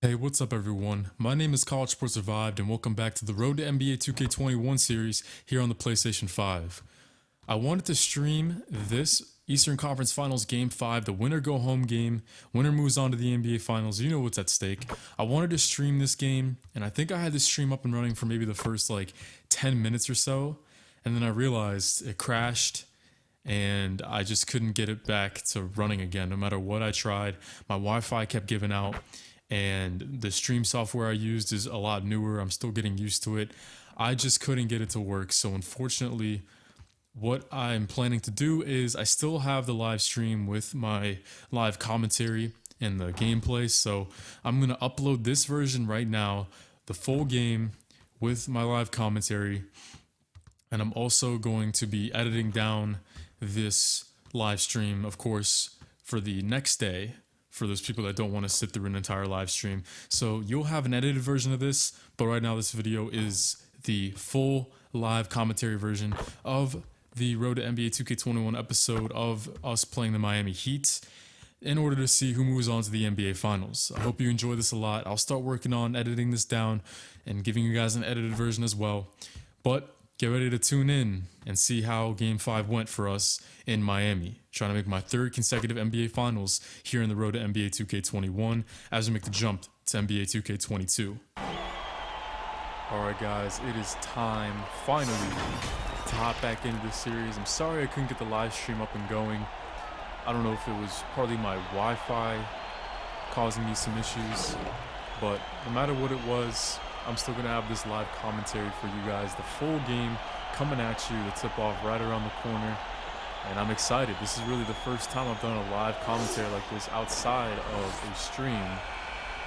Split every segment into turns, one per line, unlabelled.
Hey, what's up everyone? My name is CollegeSportsREVIVED and welcome back to the Road to NBA 2K21 series here on the PlayStation 5. I wanted to stream this Eastern Conference Finals Game 5, the winner go home game. Winner moves on to the NBA Finals. You know what's at stake. I wanted to stream this game, and I think I had this stream up and running for maybe the first 10 minutes or so, and then I realized it crashed and I just couldn't get it back to running again. No matter what I tried, my Wi-Fi kept giving out, and the stream software I used is a lot newer. I'm still getting used to it. I just couldn't get it to work. So unfortunately, what I'm planning to do is I still have the live stream with my live commentary and the gameplay. So I'm going to upload this version right now, the full game with my live commentary. And I'm also going to be editing down this live stream, of course, for the next day, for those people that don't want to sit through an entire live stream. So you'll have an edited version of this, but right now this video is the full live commentary version of the Road to NBA 2K21 episode of us playing the Miami Heat in order to see who moves on to the NBA Finals. I hope you enjoy this a lot. I'll start working on editing this down and giving you guys an edited version as well. But get ready to tune in and see how Game 5 went for us in Miami. Trying to make my third consecutive NBA Finals here in the Road to NBA 2K21 as we make the jump to NBA 2K22. Alright guys, it is time, finally, to hop back into this series. I'm sorry I couldn't get the live stream up and going. I don't know if it was partly my Wi-Fi causing me some issues, but no matter what it was, I'm still going to have this live commentary for you guys. The full game coming at you, the tip-off right around the corner. And I'm excited. This is really the first time I've done a live commentary like this outside of a stream.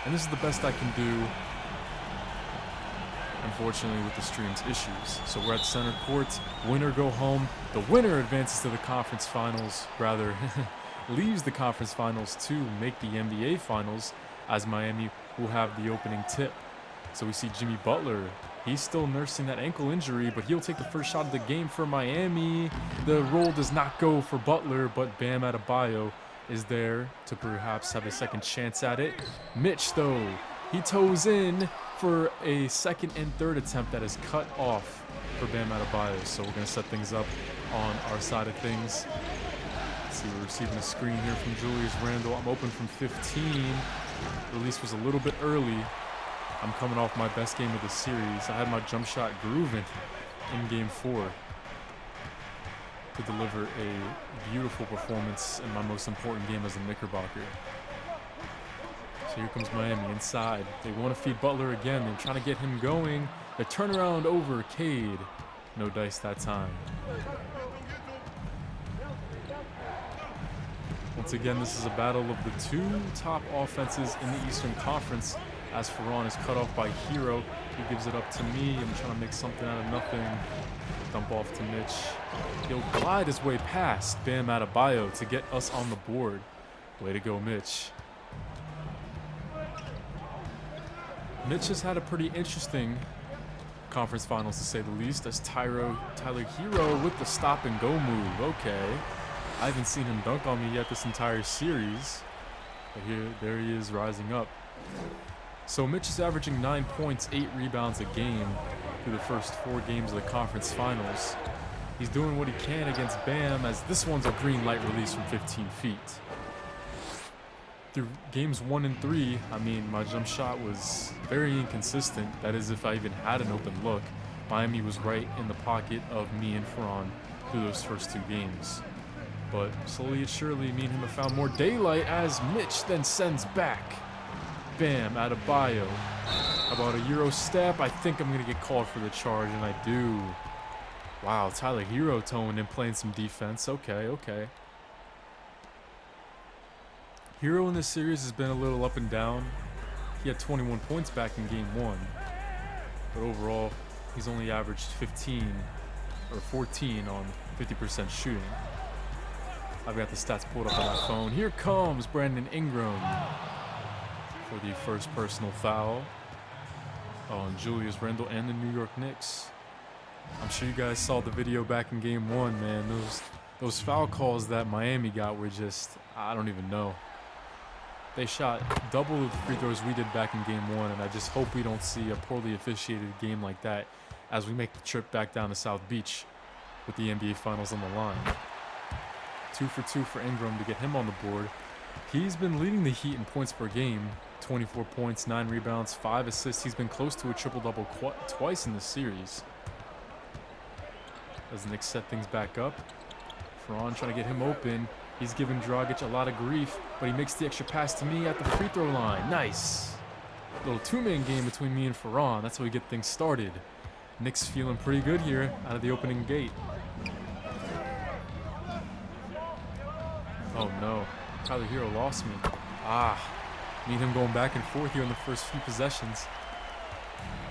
And this is the best I can do, unfortunately, with the stream's issues. So we're at center court. Winner go home. The winner advances to the conference finals. Rather, leaves the conference finals to make the NBA Finals, as Miami will have the opening tip. So we see Jimmy Butler. He's still nursing that ankle injury, but he'll take the first shot of the game for Miami. The roll does not go for Butler, but Bam Adebayo is there to perhaps have a second chance at it. Mitch, though, he toes in for a second and third attempt that is cut off for Bam Adebayo. So we're going to set things up on our side of things. Let's see, we're receiving a screen here from Julius Randle. I'm open from 15. Release was a little bit early. I'm coming off my best game of the series. I had my jump shot grooving in Game 4 to deliver a beautiful performance in my most important game as a Knickerbocker. So here comes Miami inside. They want to feed Butler again. They're trying to get him going. The turnaround over Cade. No dice that time. Once again, this is a battle of the two top offenses in the Eastern Conference, as Ferran is cut off by Hero. He gives it up to me. I'm trying to make something out of nothing. Dump off to Mitch. He'll glide his way past Bam Adebayo to get us on the board. Way to go, Mitch. Mitch has had a pretty interesting conference finals, to say the least, as Tyler Hero with the stop and go move. Okay. I haven't seen him dunk on me yet this entire series. But there he is rising up. So Mitch is averaging 9 points, 8 rebounds a game through the first 4 games of the conference finals. He's doing what he can against Bam, as this one's a green light release from 15 feet. Through games 1 and 3, I mean, my jump shot was very inconsistent. That is, if I even had an open look. Miami was right in the pocket of me and Ferran through those first 2 games. But slowly and surely, me and him have found more daylight, as Mitch then sends back Bam Adebayo. How about a Euro step? I think I'm going to get called for the charge, and I do. Wow, Tyler Hero towing and playing some defense. Okay. Hero in this series has been a little up and down. He had 21 points back in Game 1. But overall, he's only averaged 15 or 14 on 50% shooting. I've got the stats pulled up on my phone. Here comes Brandon Ingram for the first personal foul on Julius Randle and the New York Knicks. I'm sure you guys saw the video back in Game 1, man. Those foul calls that Miami got were just, I don't even know. They shot double of the free throws we did back in game 1, and I just hope we don't see a poorly officiated game like that as we make the trip back down to South Beach with the NBA Finals on the line. 2 for 2 for Ingram to get him on the board. He's been leading the Heat in points per game. 24 points, 9 rebounds, 5 assists. He's been close to a triple-double twice in this series. As Nick set things back up. Ferran trying to get him open. He's giving Dragic a lot of grief, but he makes the extra pass to me at the free throw line. Nice. Little two-man game between me and Ferran. That's how we get things started. Nick's feeling pretty good here out of the opening gate. Oh no, Tyler Hero lost me. Me and him going back and forth here in the first few possessions.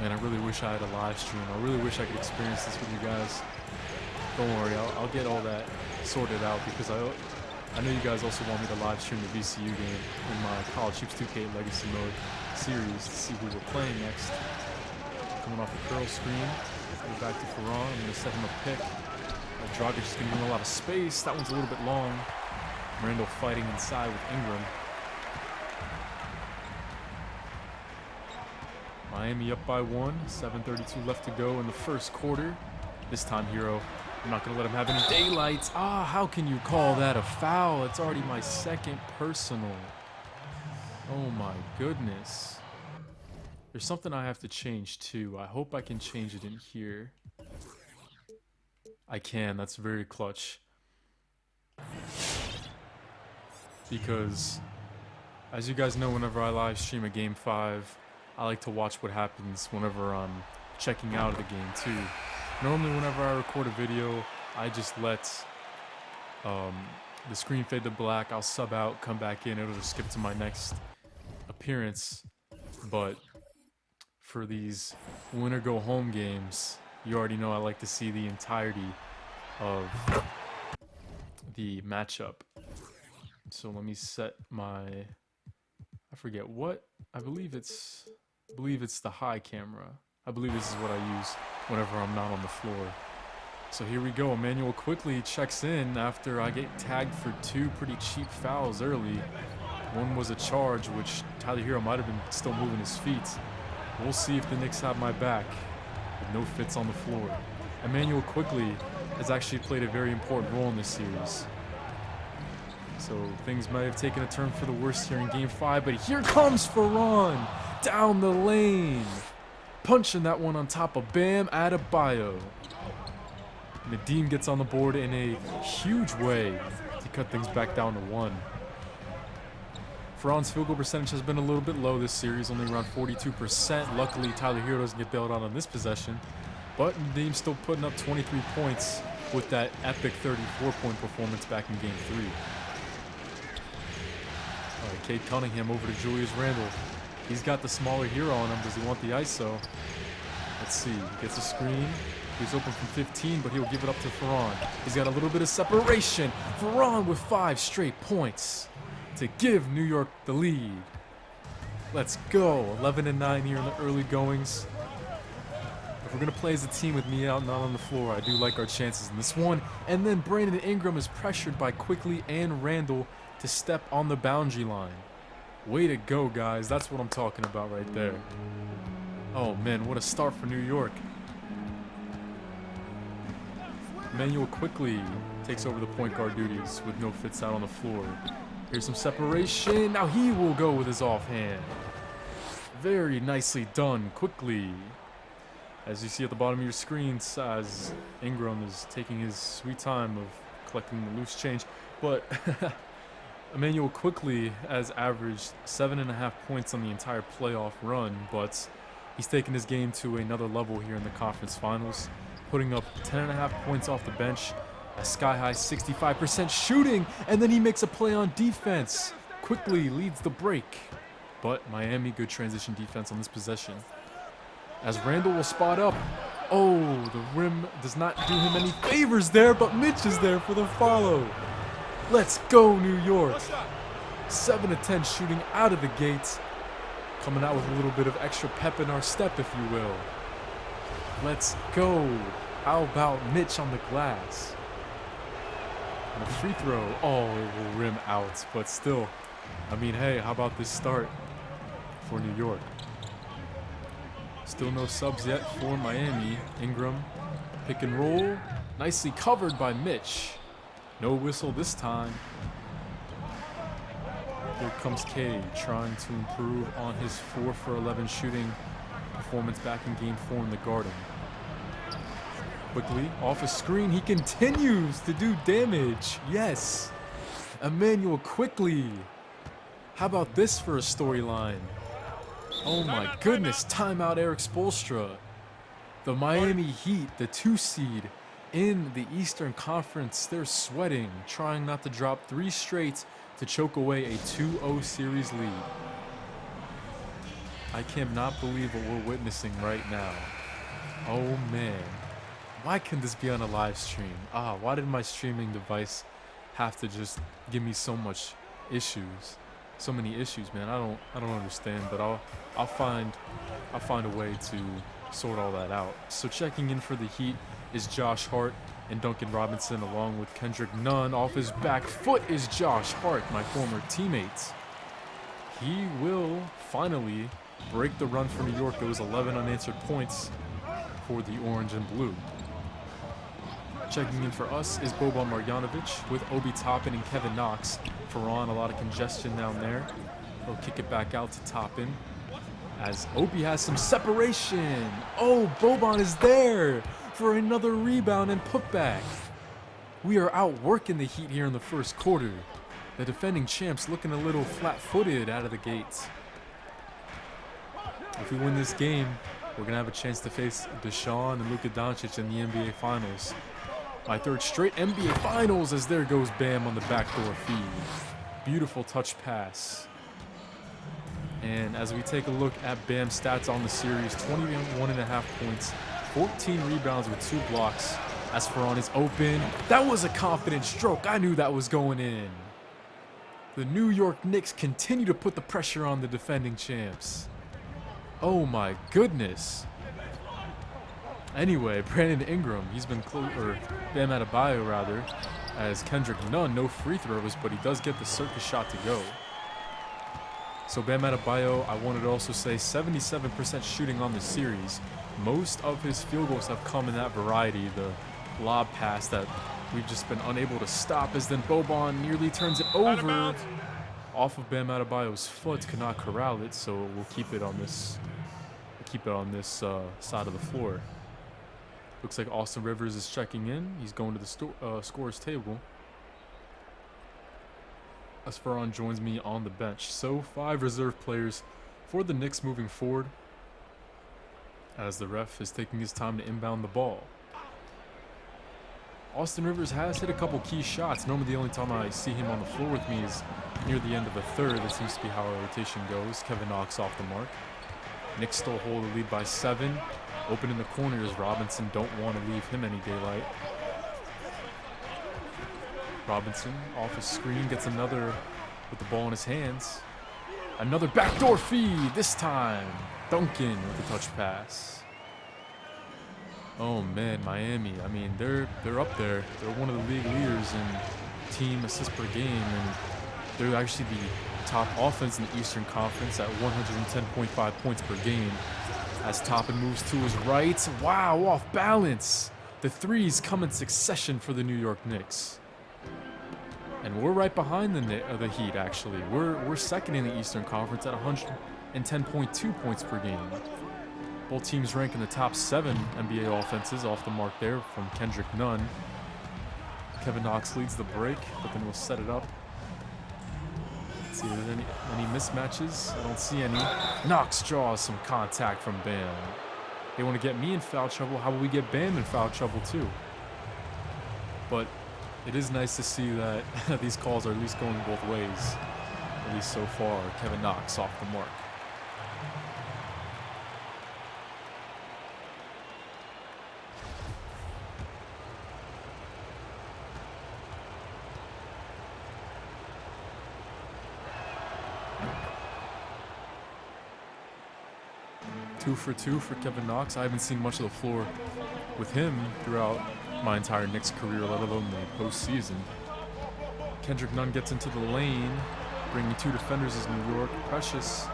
Man, I really wish I had a live stream. I really wish I could experience this with you guys. Don't worry, I'll get all that sorted out because I know you guys also want me to live stream the VCU game in my College Hoops 2K Legacy Mode series to see who we're playing next. Coming off the curl screen, go back to Ferran. I'm going to set him a pick. Dragic is going to give him a lot of space. That one's a little bit long. Randall fighting inside with Ingram. Miami up by 1. 7:32 left to go in the first quarter. This time, Hero, I'm not going to let him have any daylight. How can you call that a foul? It's already my second personal. Oh my goodness. There's something I have to change too. I hope I can change it in here. I can. That's very clutch. Because, as you guys know, whenever I live stream a Game 5, I like to watch what happens whenever I'm checking out of the game too. Normally, whenever I record a video, I just let the screen fade to black. I'll sub out, come back in, it'll just skip to my next appearance. But for these winner go home games, you already know I like to see the entirety of the matchup. So let me set my, I forget what, I believe it's the high camera. I believe this is what I use whenever I'm not on the floor. So here we go. Emmanuel quickly checks in after I get tagged for 2 pretty cheap fouls early. One was a charge, which Tyler Hero might have been still moving his feet. We'll see if the Knicks have my back with no fits on the floor. Emmanuel quickly has actually played a very important role in this series. So things might have taken a turn for the worse here in Game 5, but here comes Ferran down the lane. Punching that one on top of Bam Adebayo. Nadim gets on the board in a huge way to cut things back down to 1. Ferran's field goal percentage has been a little bit low this series, only around 42%. Luckily, Tyler Hero doesn't get bailed out on this possession. But Nadim's still putting up 23 points with that epic 34-point performance back in Game 3. All right, Cade Cunningham over to Julius Randle. He's got the smaller Hero on him. Does he want the ISO? Let's see. He gets a screen. He's open from 15, but he'll give it up to Ferran. He's got a little bit of separation. Ferran with 5 straight points to give New York the lead. Let's go. 11-9 here in the early goings. If we're going to play as a team with me out not on the floor, I do like our chances in this one. And then Brandon Ingram is pressured by Quickly and Randall to step on the boundary line. Way to go, guys. That's what I'm talking about right there. Oh, man, what a start for New York. Emmanuel Quickly takes over the point guard duties with no fits out on the floor. Here's some separation. Now he will go with his offhand. Very nicely done, Quickly. As you see at the bottom of your screen, as Ingram is taking his sweet time of collecting the loose change. But Emmanuel Quickly has averaged 7.5 points on the entire playoff run, but he's taken his game to another level here in the conference finals, putting up 10.5 points off the bench, a sky-high 65% shooting, and then he makes a play on defense. Quickly leads the break, but Miami, good transition defense on this possession. As Randall will spot up. Oh, the rim does not do him any favors there, but Mitch is there for the follow. Let's go, New York. 7 of 10 shooting out of the gates. Coming out with a little bit of extra pep in our step, if you will. Let's go. How about Mitch on the glass? And a free throw. Oh, it will rim out, but still I mean, hey, how about this start for New York? Still no subs yet for Miami. Ingram, pick and roll. Nicely covered by Mitch. No whistle this time. Here comes Cade trying to improve on his 4 for 11 shooting performance back in Game 4 in the Garden. Quickly, off a screen, he continues to do damage. Yes. Emmanuel quickly. How about this for a storyline? Oh my goodness, timeout Eric Spoelstra. The Miami Heat, the 2 seed in the Eastern Conference, they're sweating, trying not to drop 3 straight to choke away a 2-0 series lead. I cannot believe what we're witnessing right now. Oh man. Why can this be on a live stream? Why did my streaming device have to just give me so much issues? So many issues, man. I don't understand, but I'll find a way to sort all that out. So checking in for the Heat is Josh Hart and Duncan Robinson, along with Kendrick Nunn. Off his back foot is Josh Hart, my former teammate. He will finally break the run for New York. Those 11 unanswered points for the orange and blue. Checking in for us is Boban Marjanovic with Obi Toppin and Kevin Knox. Ferran, a lot of congestion down there. He'll kick it back out to Toppin as Obi has some separation. Oh, Boban is there for another rebound and putback. We are outworking the Heat here in the first quarter. The defending champs looking a little flat-footed out of the gates. If we win this game, we're going to have a chance to face Deshaun and Luka Doncic in the NBA Finals. My 3rd straight NBA Finals, as there goes Bam on the backdoor feed. Beautiful touch pass. And as we take a look at Bam's stats on the series, 21.5 points, 14 rebounds with 2 blocks. As Ferran is open, that was a confident stroke. I knew that was going in. The New York Knicks continue to put the pressure on the defending champs. Oh my goodness. Anyway, Brandon Ingram, he's been or Bam Adebayo rather, as Kendrick Nunn, no free throws, but he does get the circus shot to go. So Bam Adebayo, I wanted to also say 77% shooting on the series. Most of his field goals have come in that variety, the lob pass that we've just been unable to stop, as then Boban nearly turns it over off of Bam Adebayo's foot, cannot corral it, so we'll keep it on this side of the floor. Looks like Austin Rivers is checking in. He's going to the scorer's table. As Ferran joins me on the bench. So 5 reserve players for the Knicks moving forward, as the ref is taking his time to inbound the ball. Austin Rivers has hit a couple key shots. Normally the only time I see him on the floor with me is near the end of the 3rd. That seems to be how our rotation goes. Kevin Knox off the mark. Knicks still hold the lead by 7. Open in the corners, Robinson, don't want to leave him any daylight. Robinson off his screen, gets another with the ball in his hands. Another backdoor feed, this time Duncan with the touch pass. Oh man, Miami, I mean, they're up there. They're one of the league leaders in team assists per game, and they're actually the top offense in the Eastern Conference at 110.5 points per game. As Toppin moves to his right. Wow, off balance. The 3s come in succession for the New York Knicks. And we're right behind the Heat, actually. We're 2nd in the Eastern Conference at 110.2 points per game. Both teams rank in the top 7 NBA offenses, off the mark there from Kendrick Nunn. Kevin Knox leads the break, but then we'll set it up. Let's see if there's any mismatches. I don't see any. Knox draws some contact from Bam. They want to get me in foul trouble. How will we get Bam in foul trouble too? But it is nice to see that these calls are at least going both ways. At least so far. Kevin Knox off the mark. Two for 2 for Kevin Knox. I haven't seen much of the floor with him throughout my entire Knicks career, let alone the postseason. Kendrick Nunn gets into the lane. bringing 2 defenders is New York. Precious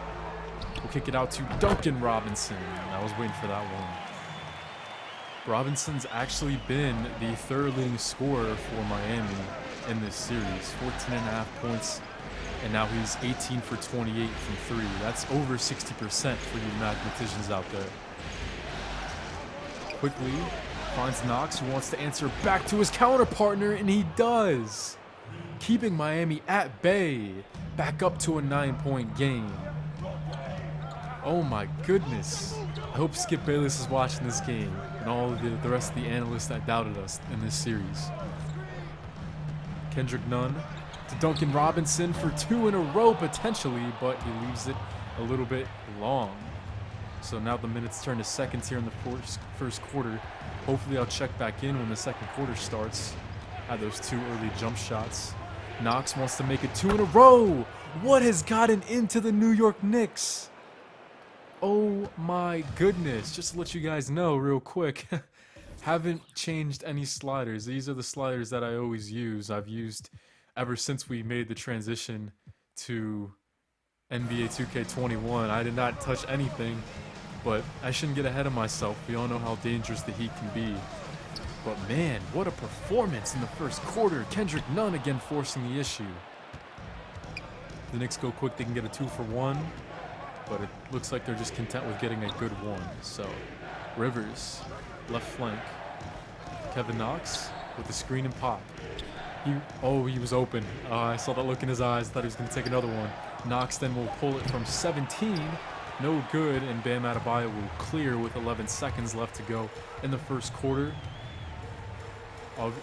will kick it out to Duncan Robinson. I was waiting for that one. Robinson's actually been the 3rd leading scorer for Miami in this series. 14.5 points, and now he's 18 for 28 from 3. That's over 60% for you mathematicians out there. Quickly finds Knox, who wants to answer back to his counter partner, and he does. Keeping Miami at bay, back up to a 9-point game. Oh my goodness. I hope Skip Bayless is watching this game and all of the rest of the analysts that doubted us in this series. Kendrick Nunn to Duncan Robinson for 2 in a row potentially, but he leaves it a little bit long. So now the minutes turn to seconds here in the first quarter. Hopefully I'll check back in when the second quarter starts. Had those 2 early jump shots. Knox wants to make it 2 in a row. What has gotten into the New York Knicks? Oh my goodness. Just to let you guys know real quick, haven't changed any sliders. These are the sliders that I always use. I've used ever since we made the transition to NBA 2K21. I did not touch anything, but I shouldn't get ahead of myself. We all know how dangerous the Heat can be. But man, what a performance in the first quarter. Kendrick Nunn again forcing the issue. The Knicks go quick, they can get a 2 for 1. But it looks like they're just content with getting a good 1. So, Rivers, left flank. Kevin Knox with the screen and pop. He was open. I saw that look in his eyes. Thought he was going to take another one. Knox then will pull it from 17. No good, and Bam Adebayo will clear with 11 seconds left to go in the first quarter.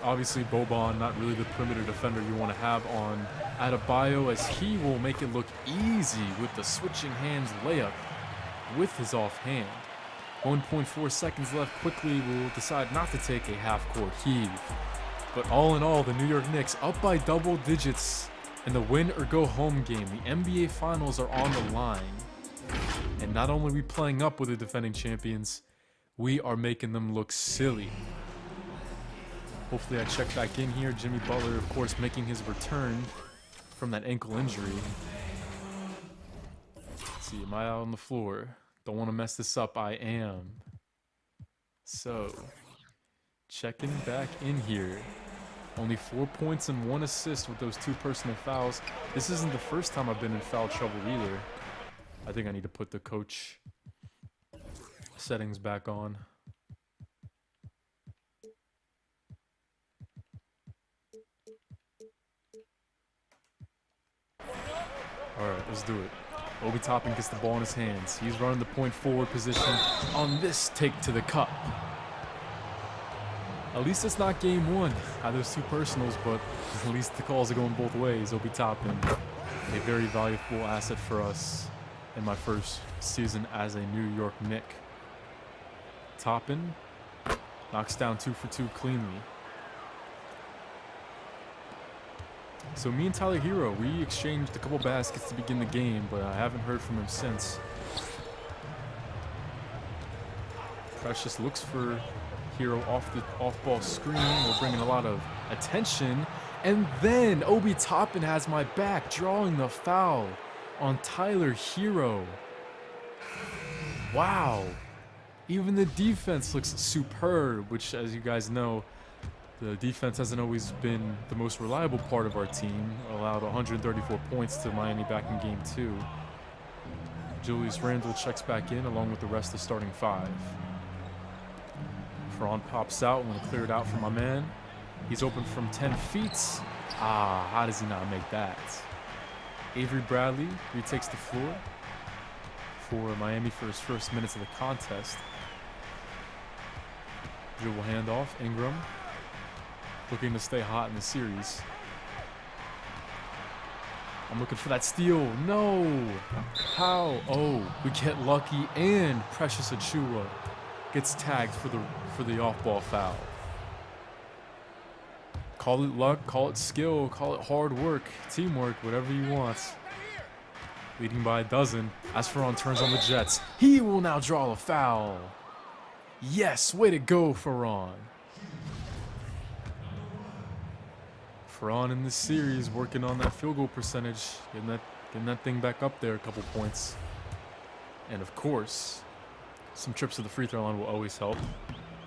Obviously, Boban, not really the perimeter defender you want to have on Adebayo, as he will make it look easy with the switching hands layup with his offhand. 1.4 seconds left. Quickly will decide not to take a half-court heave. But all in all, the New York Knicks up by double digits in the win-or-go-home game. The NBA Finals are on the line. And not only are we playing up with the defending champions, we are making them look silly. Hopefully I check back in here. Jimmy Butler, of course, making his return from that ankle injury. Let's see, am I out on the floor? Don't want to mess this up. I am. So, checking back in here. Only 4 points and 1 assist with those 2 personal fouls. This isn't the first time I've been in foul trouble either. I think I need to put the coach settings back on. Alright, let's do it. Obi Toppin gets the ball in his hands. He's running the point forward position on this take to the cup. At least it's not game 1. There's 2 personals, but at least the calls are going both ways. Obi Toppin, a very valuable asset for us in my first season as a New York Knick. Toppin knocks down 2 for 2 cleanly. So me and Tyler Hero, we exchanged a couple baskets to begin the game, but I haven't heard from him since. Precious looks for Hero off the off-ball screen. We're bringing a lot of attention. And then Obi Toppin has my back, drawing the foul on Tyler Hero. Wow. Even the defense looks superb, which, as you guys know, the defense hasn't always been the most reliable part of our team. Allowed 134 points to Miami back in game 2. Julius Randle checks back in along with the rest of the starting 5. Ferran pops out. I'm going to clear it out for my man. He's open from 10 feet. How does he not make that? Avery Bradley retakes the floor for Miami for his first minutes of the contest. Dribble handoff. Ingram looking to stay hot in the series. I'm looking for that steal. No! How? Oh, we get lucky, and Precious Achiuwa gets tagged for the off-ball foul. Call it luck, call it skill, call it hard work, teamwork, whatever you want. Leading by a dozen as Ferran turns on the Jets. He will now draw a foul. Yes, way to go, Ferran. Ferran in this series working on that field goal percentage, getting that thing back up there a couple points. And of course, some trips to the free throw line will always help.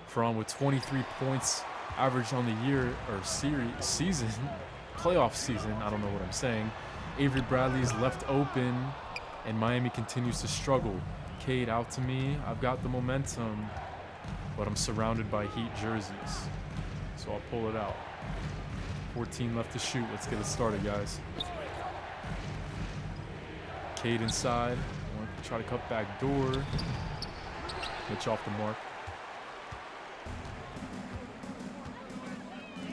Ferran with 23 points average on the year or season, playoff season. I don't know what I'm saying. Avery Bradley's left open, and Miami continues to struggle. Cade out to me. I've got the momentum, but I'm surrounded by Heat jerseys, so I'll pull it out. 14 left to shoot. Let's get it started, guys. Cade inside. I want to try to cut back door. Mitch off the mark.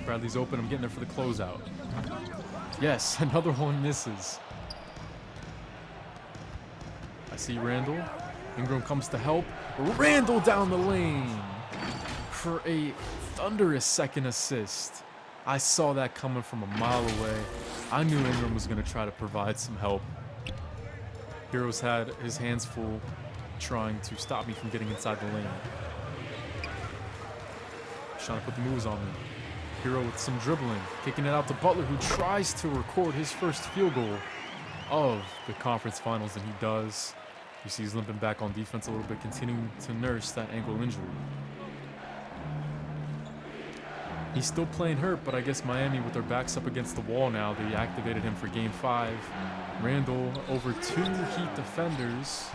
Bradley's open. I'm getting there for the closeout. Yes, another one misses. I see Randall. Ingram comes to help. Randall down the lane for a thunderous second assist. I saw that coming from a mile away. I knew Ingram was going to try to provide some help. Heroes had his hands full trying to stop me from getting inside the lane. Trying to put the moves on me. Hero with some dribbling, kicking it out to Butler, who tries to record his first field goal of the conference finals, and he does. You see he's limping back on defense a little bit, continuing to nurse that ankle injury. He's still playing hurt, but I guess Miami, with their backs up against the wall now, they activated him for Game 5. Randall over 2 Heat defenders.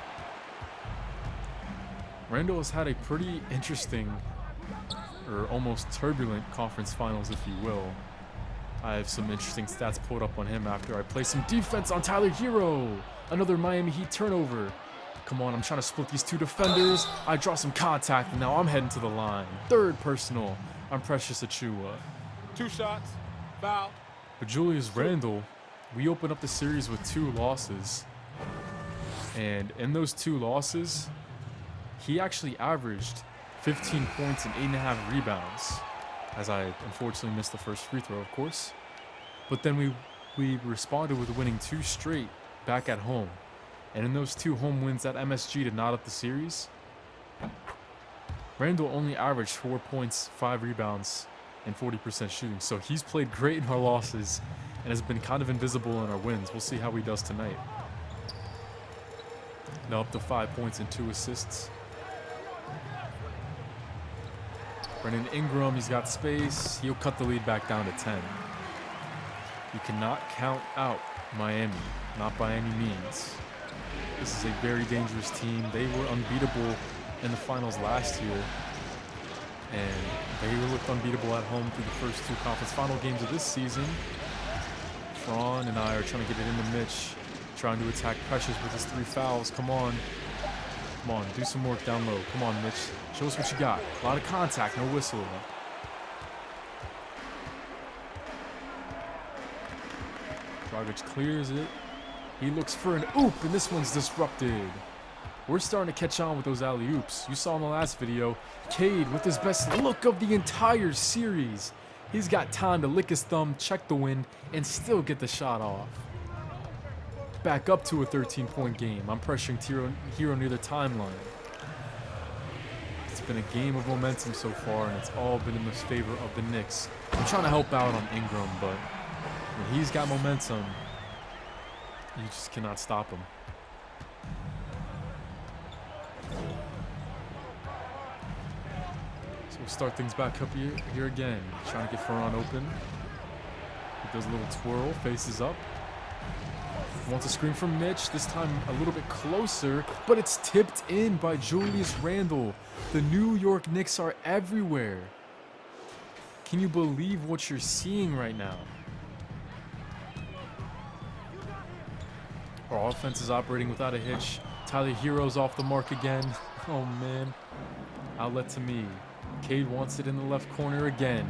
Randall has had a pretty interesting, or almost turbulent conference finals, if you will. I have some interesting stats pulled up on him after I play some defense on Tyler Hero. Another Miami Heat turnover. Come on, I'm trying to split these 2 defenders. I draw some contact, and now I'm heading to the line. Third personal. I'm Precious Achua.
2 shots, foul.
But Julius Randle, we open up the series with 2 losses. And in those 2 losses, he actually averaged 15 points and 8.5 rebounds, as I unfortunately missed the first free throw, of course. But then we responded with winning 2 straight back at home. And in those 2 home wins at MSG to knot up the series, Randall only averaged 4 points, 5 rebounds, and 40% shooting. So he's played great in our losses and has been kind of invisible in our wins. We'll see how he does tonight. Now up to 5 points and 2 assists. Brandon Ingram, he's got space. He'll cut the lead back down to 10. You cannot count out Miami, not by any means. This is a very dangerous team. They were unbeatable in the finals last year, and they looked unbeatable at home through the first 2 conference final games of this season. Ferran and I are trying to get it into Mitch, trying to attack Precious with his 3 fouls. Come on. Come on, do some work down low. Come on, Mitch. Show us what you got. A lot of contact, no whistle. Dragic clears it. He looks for an oop, and this one's disrupted. We're starting to catch on with those alley-oops. You saw in the last video, Cade with his best look of the entire series. He's got time to lick his thumb, check the wind, and still get the shot off. Back up to a 13-point game. I'm pressuring Hero near the timeline. It's been a game of momentum so far, and it's all been in the favor of the Knicks. I'm trying to help out on Ingram, but when he's got momentum, you just cannot stop him. So we'll start things back up here again. Trying to get Ferran open. He does a little twirl, faces up. Wants a screen from Mitch, this time a little bit closer, but it's tipped in by Julius Randle. The New York Knicks are everywhere. Can you believe what you're seeing right now? Our offense is operating without a hitch. Tyler Hero's off the mark again. Oh man. Outlet to me. Cade wants it in the left corner again.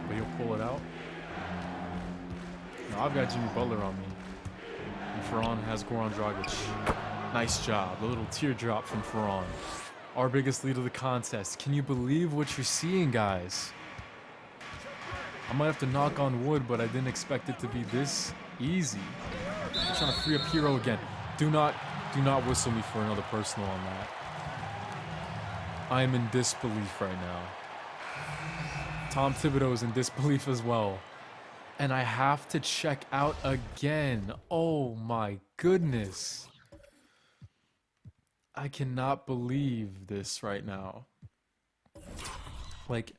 But he'll pull it out. Now I've got Jimmy Butler on me. And Ferran has Goran Dragic. Nice job. A little teardrop from Ferran. Our biggest lead of the contest. Can you believe what you're seeing, guys? I might have to knock on wood, but I didn't expect it to be this easy. I'm trying to free up Hero again. Do not whistle me for another personal on that. I am in disbelief right now. Tom Thibodeau is in disbelief as well. And I have to check out again. Oh my goodness. I cannot believe this right now. Like,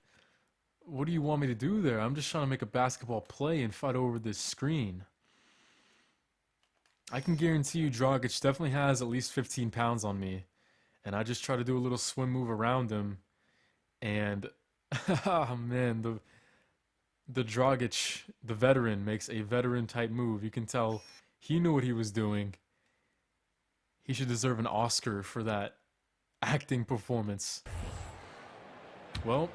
what do you want me to do there? I'm just trying to make a basketball play and fight over this screen. I can guarantee you Dragic definitely has at least 15 pounds on me. And I just try to do a little swim move around him. And, oh man, the Dragic, the veteran, makes a veteran-type move. You can tell he knew what he was doing. He should deserve an Oscar for that acting performance. Well,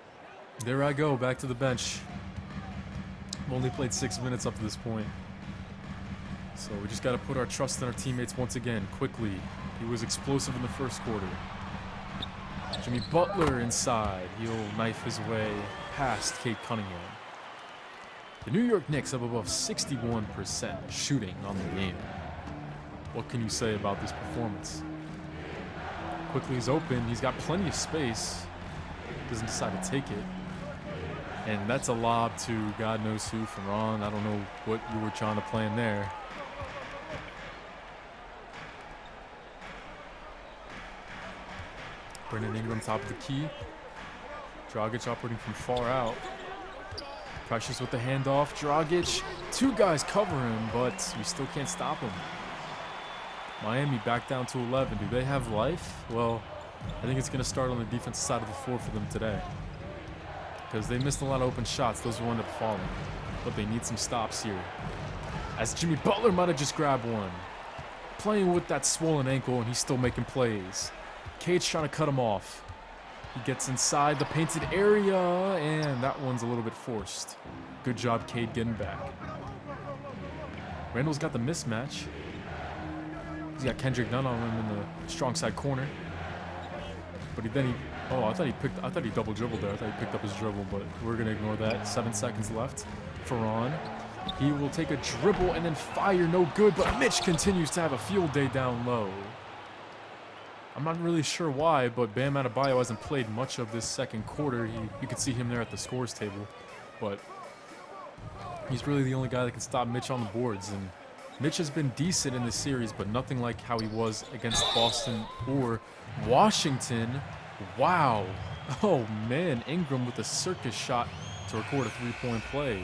there I go, back to the bench. I've only played 6 minutes up to this point. So we just got to put our trust in our teammates once again, quickly. He was explosive in the first quarter. Jimmy Butler inside. He'll knife his way past Kate Cunningham. The New York Knicks have above 61% shooting on the game. What can you say about this performance? Quickly he's open. He's got plenty of space. Doesn't decide to take it. And that's a lob to God knows who from Ron. I don't know what you were trying to plan there. Brandon Ingram top of the key. Dragic operating from far out. Precious with the handoff. Dragic, two guys cover him, but we still can't stop him. Miami back down to 11. Do they have life? Well, I think it's going to start on the defensive side of the floor for them today. Because they missed a lot of open shots. Those will end up falling. But they need some stops here. As Jimmy Butler might have just grabbed one. Playing with that swollen ankle, and he's still making plays. Cade's trying to cut him off. He gets inside the painted area, and that one's a little bit forced. Good job, Cade, getting back. Randall's got the mismatch. He's got Kendrick Nunn on him in the strong side corner. But oh, I thought he double dribbled there. I thought he picked up his dribble, but we're gonna ignore that. 7 seconds left. Ferran. He will take a dribble and then fire, no good, but Mitch continues to have a field day down low. I'm not really sure why, but Bam Adebayo hasn't played much of this second quarter. You can see him there at the scores table, but he's really the only guy that can stop Mitch on the boards. And Mitch has been decent in this series, but nothing like how he was against Boston or Washington. Wow. Oh, man. Ingram with a circus shot to record a three-point play.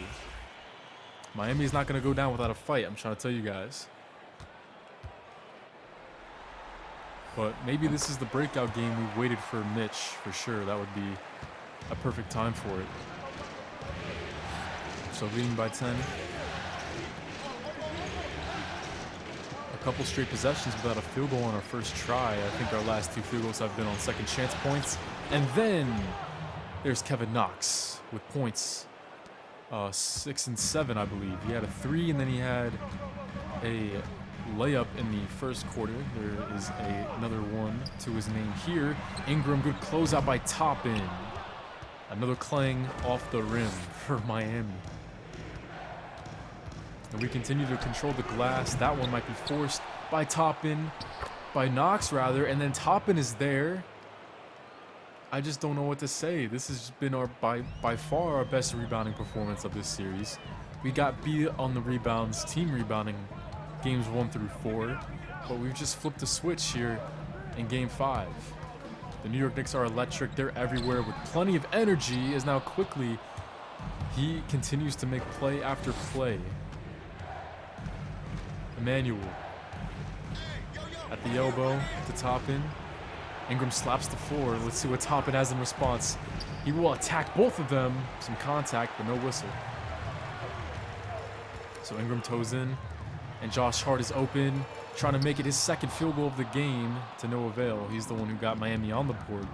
Miami's not going to go down without a fight, I'm trying to tell you guys. But maybe this is the breakout game we waited for Mitch, for sure. That would be a perfect time for it. So leading by 10. A couple straight possessions without a field goal on our first try. I think our last 2 field goals have been on second chance points. And then there's Kevin Knox with points. 6 and 7, I believe. He had a 3, and then he had a layup in the first quarter. There is another one to his name here. Ingram, good closeout by Toppin. Another clang off the rim for Miami. And we continue to control the glass. That one might be forced by Toppin, by Knox rather, and then Toppin is there. I just don't know what to say. This has been by far our best rebounding performance of this series. We got beat on the rebounds, team rebounding, games 1 through 4, but we've just flipped a switch here in game 5. The New York Knicks are electric. They're everywhere with plenty of energy, as now quickly he continues to make play after play. Emmanuel at the elbow to Toppin. Ingram slaps the floor. Let's see what Toppin has in response. He will attack both of them. Some contact, but no whistle. So Ingram toes in, and Josh Hart is open, trying to make it his second field goal of the game to no avail. He's the one who got Miami on the board.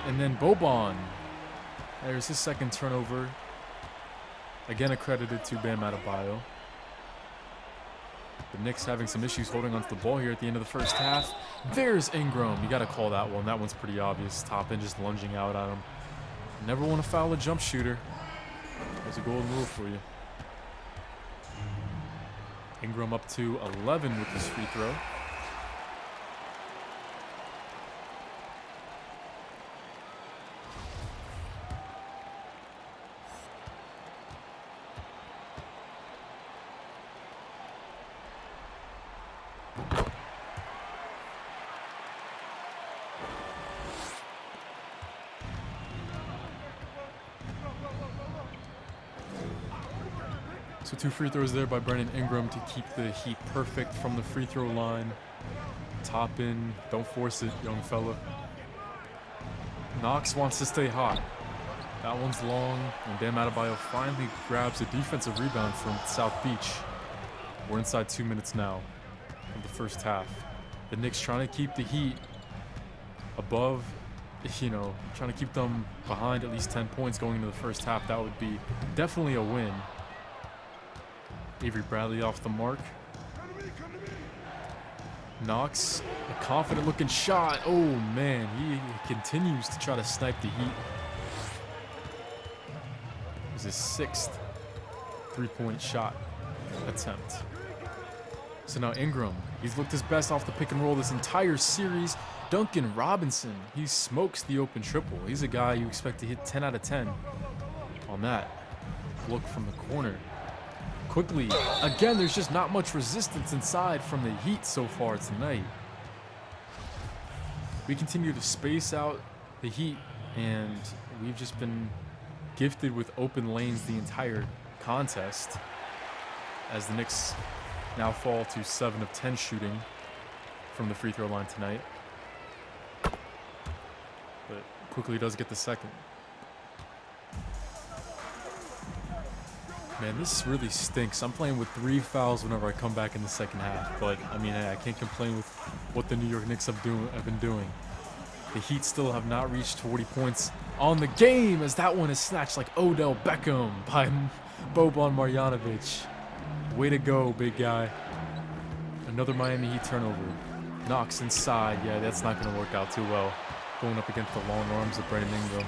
And then Boban. There's his second turnover. Again accredited to Bam Adebayo. The Knicks having some issues holding onto the ball here at the end of the first half. There's Ingram. You got to call that one. That one's pretty obvious. Toppin just lunging out at him. Never want to foul a jump shooter. There's a golden rule for you. Ingram up to 11 with this free throw. So 2 free throws there by Brandon Ingram to keep the Heat perfect from the free throw line. Top in, don't force it, young fella. Knox wants to stay hot. That one's long, and Bam Adebayo finally grabs a defensive rebound from South Beach. We're inside 2 minutes now of the first half. The Knicks trying to keep the Heat above, trying to keep them behind at least 10 points going into the first half. That would be definitely a win. Avery Bradley off the mark. Knox, a confident looking shot. Oh man, he continues to try to snipe the Heat. It was his 6th 3-point shot attempt. So now Ingram, he's looked his best off the pick and roll this entire series. Duncan Robinson, he smokes the open triple. He's a guy you expect to hit 10 out of 10 on that look from the corner. Quickly, again, there's just not much resistance inside from the Heat so far tonight. We continue to space out the Heat, and we've just been gifted with open lanes the entire contest as the Knicks now fall to 7 of 10 shooting from the free throw line tonight. But quickly does get the second. Man, this really stinks. I'm playing with 3 fouls whenever I come back in the second half. But, I mean, I can't complain with what the New York Knicks have been doing. The Heat still have not reached 40 points on the game, as that one is snatched like Odell Beckham by Boban Marjanovic. Way to go, big guy. Another Miami Heat turnover. Knox inside. Yeah, that's not going to work out too well. Going up against the long arms of Brandon Ingram.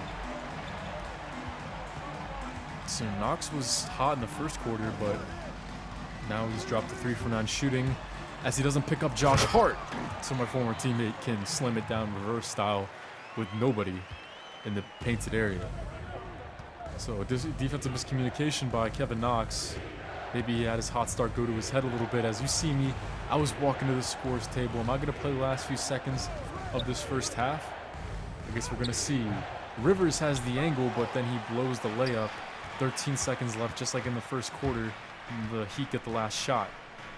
So Knox was hot in the first quarter, but now he's dropped to 3 for 9 shooting as he doesn't pick up Josh Hart. So my former teammate can slam it down reverse style with nobody in the painted area. So defensive miscommunication by Kevin Knox. Maybe he had his hot start go to his head a little bit. As you see me, I was walking to the scores table. Am I going to play the last few seconds of this first half? I guess we're going to see. Rivers has the angle, but then he blows the layup. 13 seconds left, just like in the first quarter. The Heat get the last shot,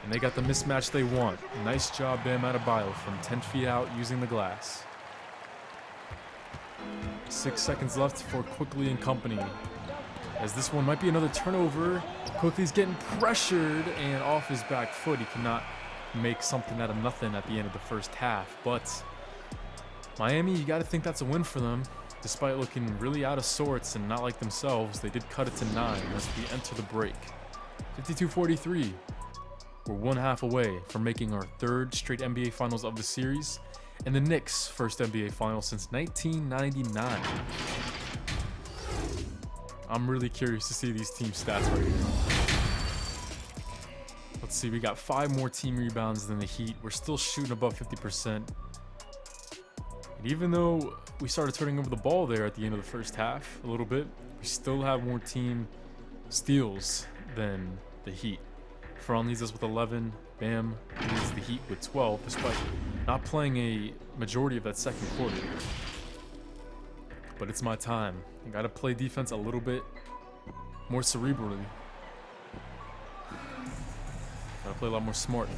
and they got the mismatch they want. Nice job, Bam Adebayo, from 10 feet out using the glass. 6 seconds left for Quickly and company, as this one might be another turnover. Quickly's getting pressured, and off his back foot, he cannot make something out of nothing at the end of the first half. But Miami, you got to think that's a win for them. Despite looking really out of sorts and not like themselves, they did cut it to 9 as we enter the break. 52-43. We're 1 half away from making our 3rd straight NBA Finals of the series, and the Knicks' first NBA Finals since 1999. I'm really curious to see these team stats right here. Let's see, we got 5 more team rebounds than the Heat. We're still shooting above 50%. And even though we started turning over the ball there at the end of the first half a little bit, we still have more team steals than the Heat. Ferron leads us with 11. Bam leads the Heat with 12, despite not playing a majority of that second quarter. But it's my time. I gotta play defense a little bit more cerebrally. Gotta play a lot more smart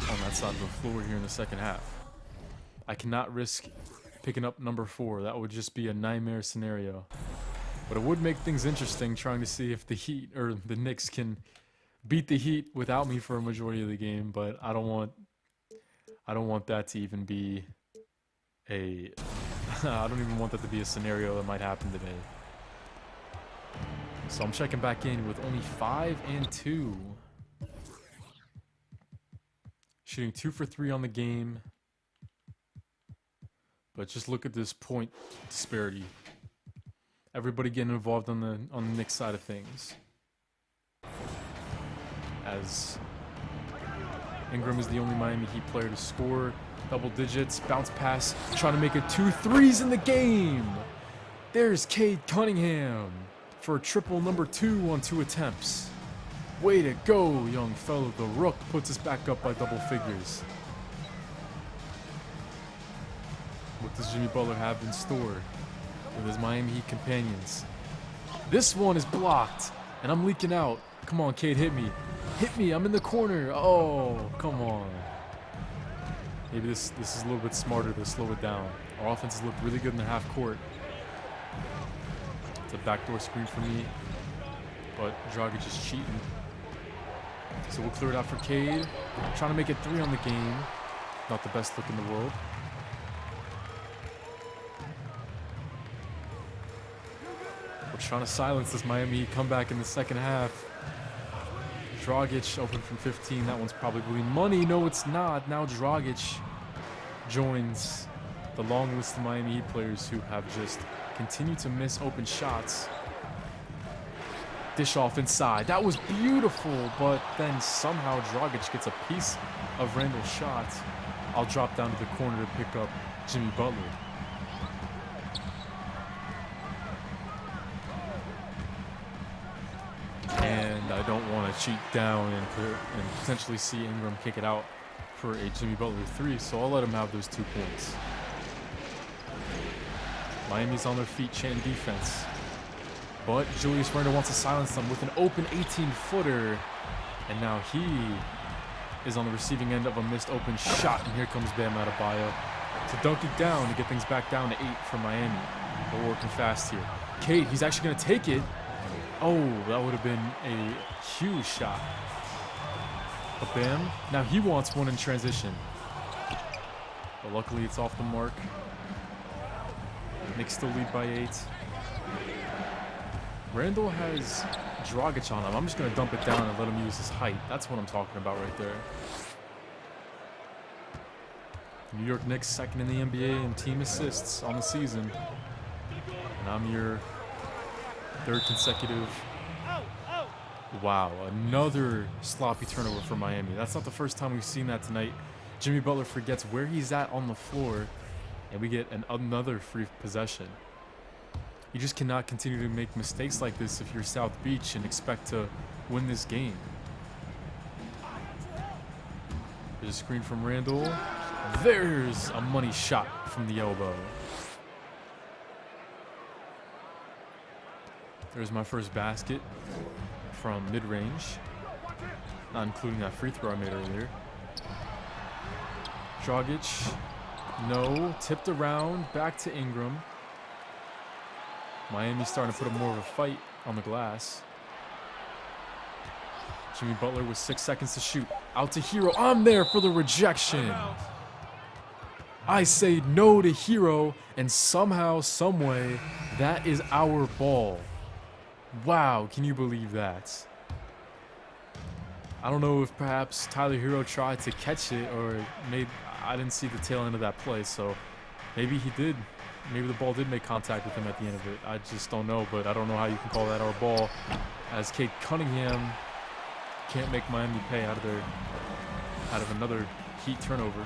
on that side of the floor here in the second half. I cannot risk picking up number 4. That would just be a nightmare scenario. But it would make things interesting trying to see if the Heat or the Knicks can beat the Heat without me for a majority of the game. But I don't want that to even be a I don't even want that to be a scenario that might happen today. So I'm checking back in with only 5 and 2. Shooting 2 for 3 on the game. But just look at this point disparity. Everybody getting involved on the Knicks side of things. As Ingram is the only Miami Heat player to score double digits, bounce pass, trying to make it 2 threes in the game. There's Cade Cunningham for a triple number 2 on 2 attempts. Way to go, young fellow. The Rook puts us back up by double figures. What does Jimmy Butler have in store with his Miami Heat companions? This one is blocked, and I'm leaking out. Come on, Cade, hit me. Hit me, I'm in the corner. Oh, come on. Maybe this is a little bit smarter to slow it down. Our offenses look really good in the half court. It's a backdoor screen for me, but Dragic is cheating. So we'll clear it out for Cade. Trying to make it 3 on the game. Not the best look in the world. We're trying to silence this Miami Heat comeback in the second half. Dragic open from 15. That one's probably money. No, it's not. Now Dragic joins the long list of Miami Heat players who have just continued to miss open shots. Dish off inside. That was beautiful, but then somehow Dragic gets a piece of Randall's shot. I'll drop down to the corner to pick up Jimmy Butler. And I don't want to cheat down and potentially see Ingram kick it out for a Jimmy Butler 3, so I'll let him have those 2 points. Miami's on their feet chanting defense. But Julius Randle wants to silence them with an open 18-footer. And now he is on the receiving end of a missed open shot. And here comes Bam Adebayo to dunk it down to get things back down to 8 for Miami. They're working fast here. Cade, he's actually going to take it. Oh, that would have been a huge shot. But Bam, now he wants one in transition. But luckily it's off the mark. Knicks still lead by 8. Randall has Dragic on him. I'm just going to dump it down and let him use his height. That's what I'm talking about right there. New York Knicks second in the NBA in team assists on the season. And I'm your 3rd consecutive. Wow, another sloppy turnover for Miami. That's not the first time we've seen that tonight. Jimmy Butler forgets where he's at on the floor, and we get another free possession. You just cannot continue to make mistakes like this if you're South Beach and expect to win this game. There's a screen from Randall. There's a money shot from the elbow. There's my first basket from mid-range, not including that free throw I made earlier. Dragic, no, tipped around, back to Ingram. Miami's starting to put up more of a fight on the glass. Jimmy Butler with 6 seconds to shoot. Out to Hero. I'm there for the rejection. I say no to Hero, and somehow, someway, that is our ball. Wow, can you believe that? I don't know if perhaps Tyler Hero tried to catch it or I didn't see the tail end of that play, so maybe he did. Maybe the ball did make contact with him at the end of it. I just don't know, but I don't know how you can call that our ball, as Cade Cunningham can't make Miami pay out of another Heat turnover.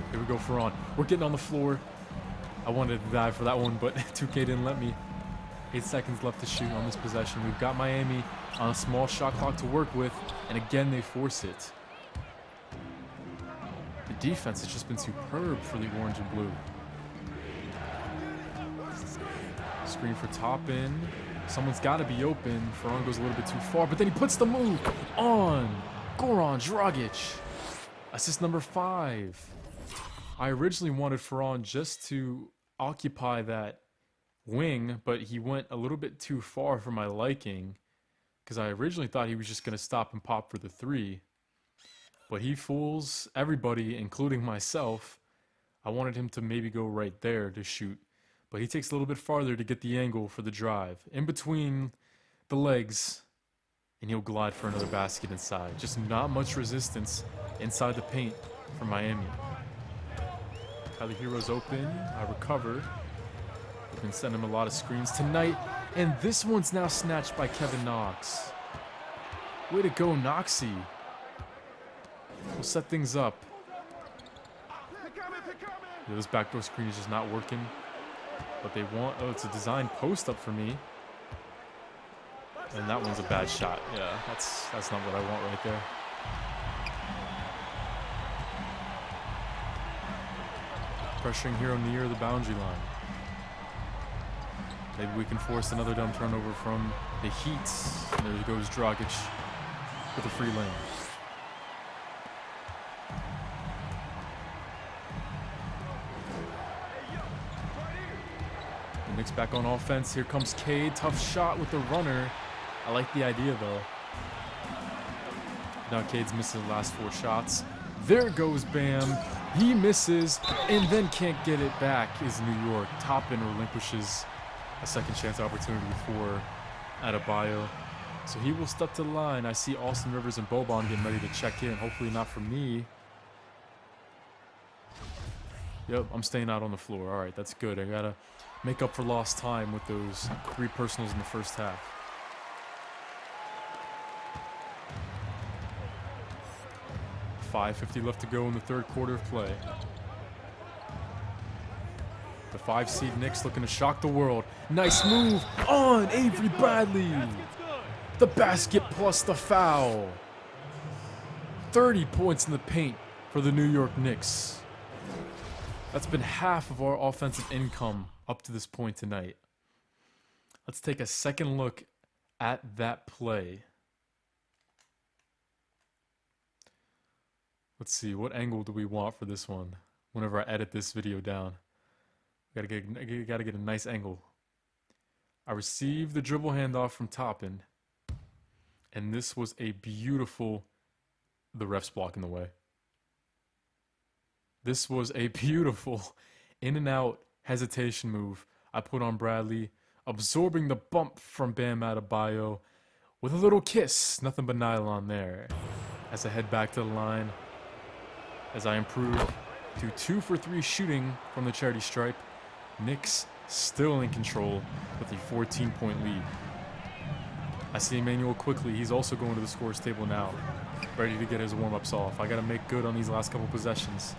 Here we go, Ferran. We're getting on the floor. I wanted to dive for that one, but 2K didn't let me. 8 seconds left to shoot on this possession. We've got Miami on a small shot clock to work with, and again they force it. The defense has just been superb for the orange and blue. Screen for Toppin. Someone's got to be open. Ferran goes a little bit too far, but then he puts the move on Goran Dragic. Assist number 5. I originally wanted Ferran just to occupy that wing, but he went a little bit too far for my liking, because I originally thought he was just going to stop and pop for the 3. But he fools everybody, including myself. I wanted him to maybe go right there to shoot, but he takes a little bit farther to get the angle for the drive. In between the legs, and he'll glide for another basket inside. Just not much resistance inside the paint for Miami. Tyler Hero's open. I recover. We've been sending him a lot of screens tonight, and this one's now snatched by Kevin Knox. Way to go, Knoxy. We'll set things up. Yeah, this backdoor screen is just not working. But they want... Oh, it's a design post up for me. And that one's a bad shot. Yeah, that's not what I want right there. Pressuring Hero near the boundary line. Maybe we can force another dumb turnover from the Heat. And there goes Dragic with a free lane. The Knicks back on offense. Here comes Cade. Tough shot with the runner. I like the idea, though. Now Cade's missing the last 4 shots. There goes Bam. He misses and then can't get it back is New York. Toppin relinquishes a second chance opportunity for Adebayo. So he will step to the line. I see Austin Rivers and Boban getting ready to check in. Hopefully not for me. Yep, I'm staying out on the floor. All right, that's good. I got to make up for lost time with those 3 personals in the first half. .50 left to go in the third quarter of play. The 5 seed Knicks looking to shock the world. Nice move on Avery Bradley. The basket plus the foul. 30 points in the paint for the New York Knicks. That's been half of our offensive income up to this point tonight. Let's take a second look at that play. Let's see, what angle do we want for this one whenever I edit this video down? Gotta get a nice angle. I received the dribble handoff from Toppin, and this was a beautiful... The ref's blocking the way. This was a beautiful in and out hesitation move. I put on Bradley, absorbing the bump from Bam Adebayo with a little kiss. Nothing but nylon there. As I head back to the line, as I improve to 2 for 3 shooting from the charity stripe, Knicks still in control with a 14-point lead. I see Emmanuel quickly. He's also going to the scores table now, ready to get his warm-ups off. I got to make good on these last couple possessions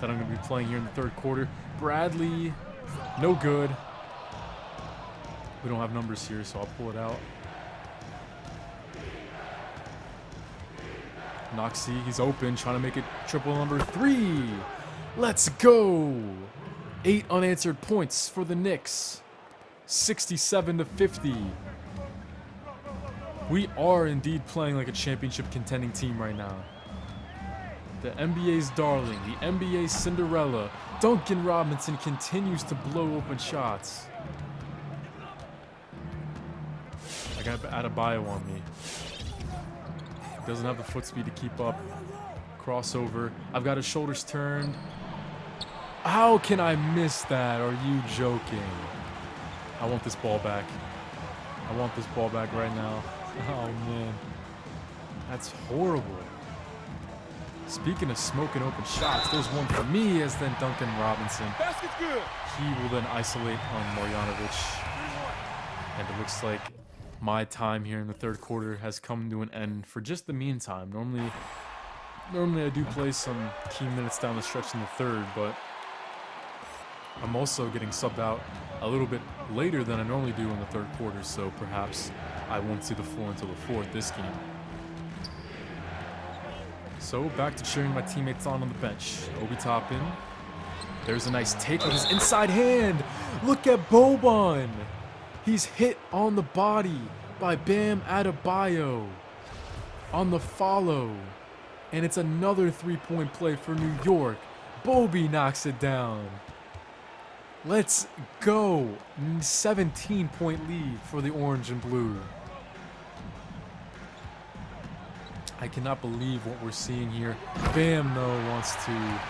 that I'm going to be playing here in the third quarter. Bradley, no good. We don't have numbers here, so I'll pull it out. Noxie, he's open, trying to make it triple number 3. Let's go. 8 unanswered points for the Knicks. 67-50. We are indeed playing like a championship contending team right now. The NBA's darling, the NBA's Cinderella, Duncan Robinson continues to blow open shots. I got Adebayo on me. Doesn't have the foot speed to keep up. Crossover. I've got his shoulders turned. How can I miss that? Are you joking? I want this ball back. I want this ball back right now. Oh, man. That's horrible. Speaking of smoking open shots, there's one for me as then Duncan Robinson.
Basket's good.
He will then isolate on Marjanovic. And it looks like my time here in the third quarter has come to an end for just the meantime. Normally I do play some key minutes down the stretch in the third, but I'm also getting subbed out a little bit later than I normally do in the third quarter, so perhaps I won't see the floor until the fourth this game. So back to cheering my teammates on the bench. Obi Toppin. There's a nice take with his inside hand. Look at Boban. He's hit on the body by Bam Adebayo on the follow. And it's another three-point play for New York. Bobby knocks it down. Let's go. 17-point lead for the orange and blue. I cannot believe what we're seeing here. Bam, though, wants to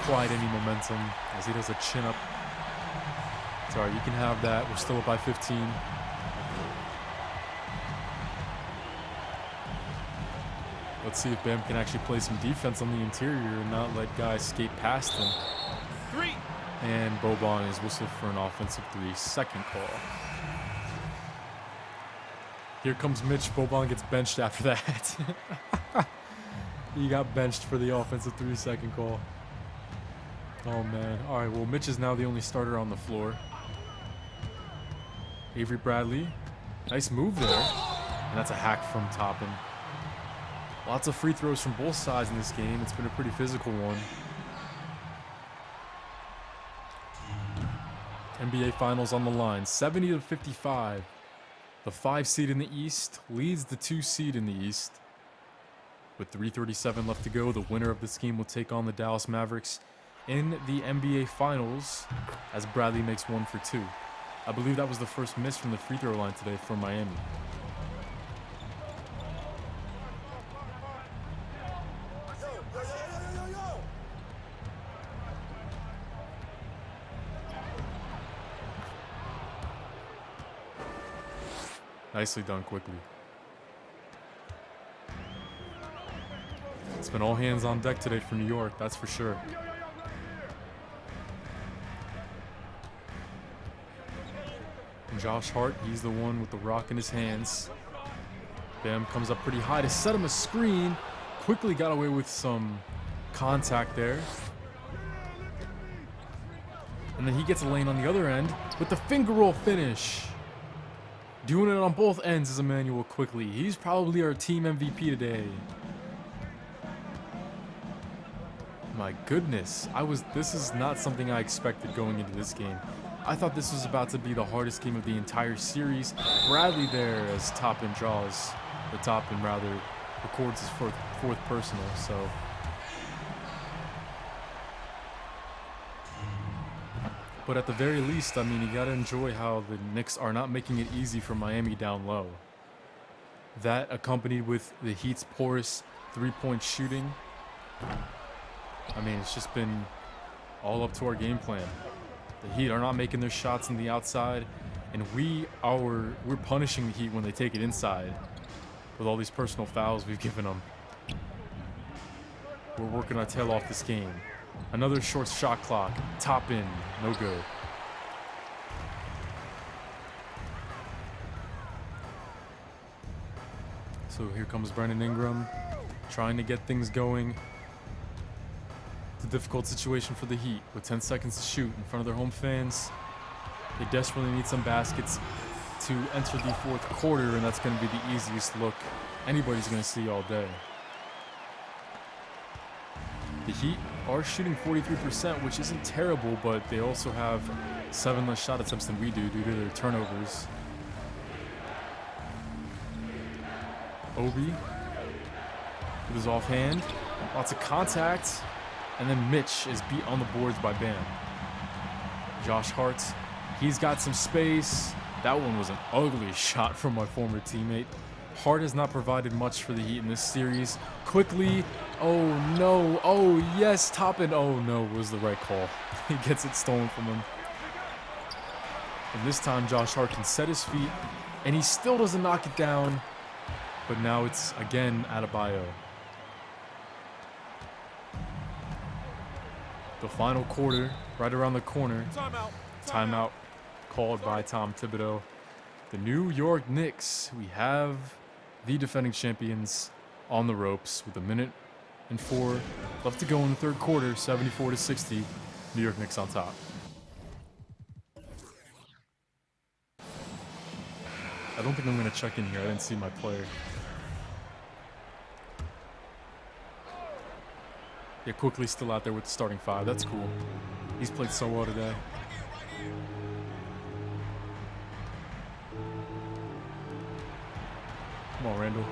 quiet any momentum as he does a chin-up. It's all right, you can have that. We're still up by 15. Let's see if Bam can actually play some defense on the interior and not let guys skate past him.
3.
And Boban is whistled for an offensive 3. Second call. Here comes Mitch. Boban gets benched after that. He got benched for the offensive 3 second call. Oh, man. All right, well, Mitch is now the only starter on the floor. Avery Bradley. Nice move there. And that's a hack from Toppin. Lots of free throws from both sides in this game. It's been a pretty physical one. NBA Finals on the line, 70-55. The 5 seed in the East leads the 2 seed in the East. With 3:37 left to go, the winner of this game will take on the Dallas Mavericks in the NBA Finals as Bradley makes 1 for 2. I believe that was the first miss from the free throw line today for Miami. Nicely done quickly. It's been all hands on deck today for New York, that's for sure. And Josh Hart, he's the one with the rock in his hands. Bam comes up pretty high to set him a screen. Quickly got away with some contact there. And then he gets a lane on the other end with the finger roll finish. Doing it on both ends is Emmanuel Quickly. He's probably our team MVP today. My goodness, this is not something I expected going into this game. I thought this was about to be the hardest game of the entire series. Bradley there as Toppin draws, the Toppin rather, records his fourth personal, so. But at the very least, I mean, you gotta enjoy how the Knicks are not making it easy for Miami down low. That accompanied with the Heat's porous three-point shooting. I mean, it's just been all up to our game plan. The Heat are not making their shots on the outside, and we're punishing the Heat when they take it inside with all these personal fouls we've given them. We're working our tail off this game. Another short shot clock. Top in. No good. So here comes Brandon Ingram trying to get things going. It's a difficult situation for the Heat with 10 seconds to shoot in front of their home fans. They desperately need some baskets to enter the fourth quarter, and that's going to be the easiest look anybody's going to see all day. The Heat are shooting 43%, which isn't terrible, but they also have 7 less shot attempts than we do due to their turnovers. Obi with his offhand, lots of contact, and then Mitch is beat on the boards by Bam. Josh Hart, he's got some space. That one was an ugly shot from my former teammate. Hart has not provided much for the Heat in this series. Quickly, oh no, oh yes, Toppin, oh no, was the right call. He gets it stolen from him. And this time Josh Hart can set his feet, and he still doesn't knock it down, but now it's again Adebayo. The final quarter, right around the corner. Timeout called by Tom Thibodeau. The New York Knicks, we have the defending champions on the ropes with 1:04 left to go in the third quarter, 74-60. New York Knicks on top. I don't think I'm going to check in here. I didn't see my player. Yeah, Quickly still out there with the starting 5. That's cool. He's played so well today. Come on, Randall.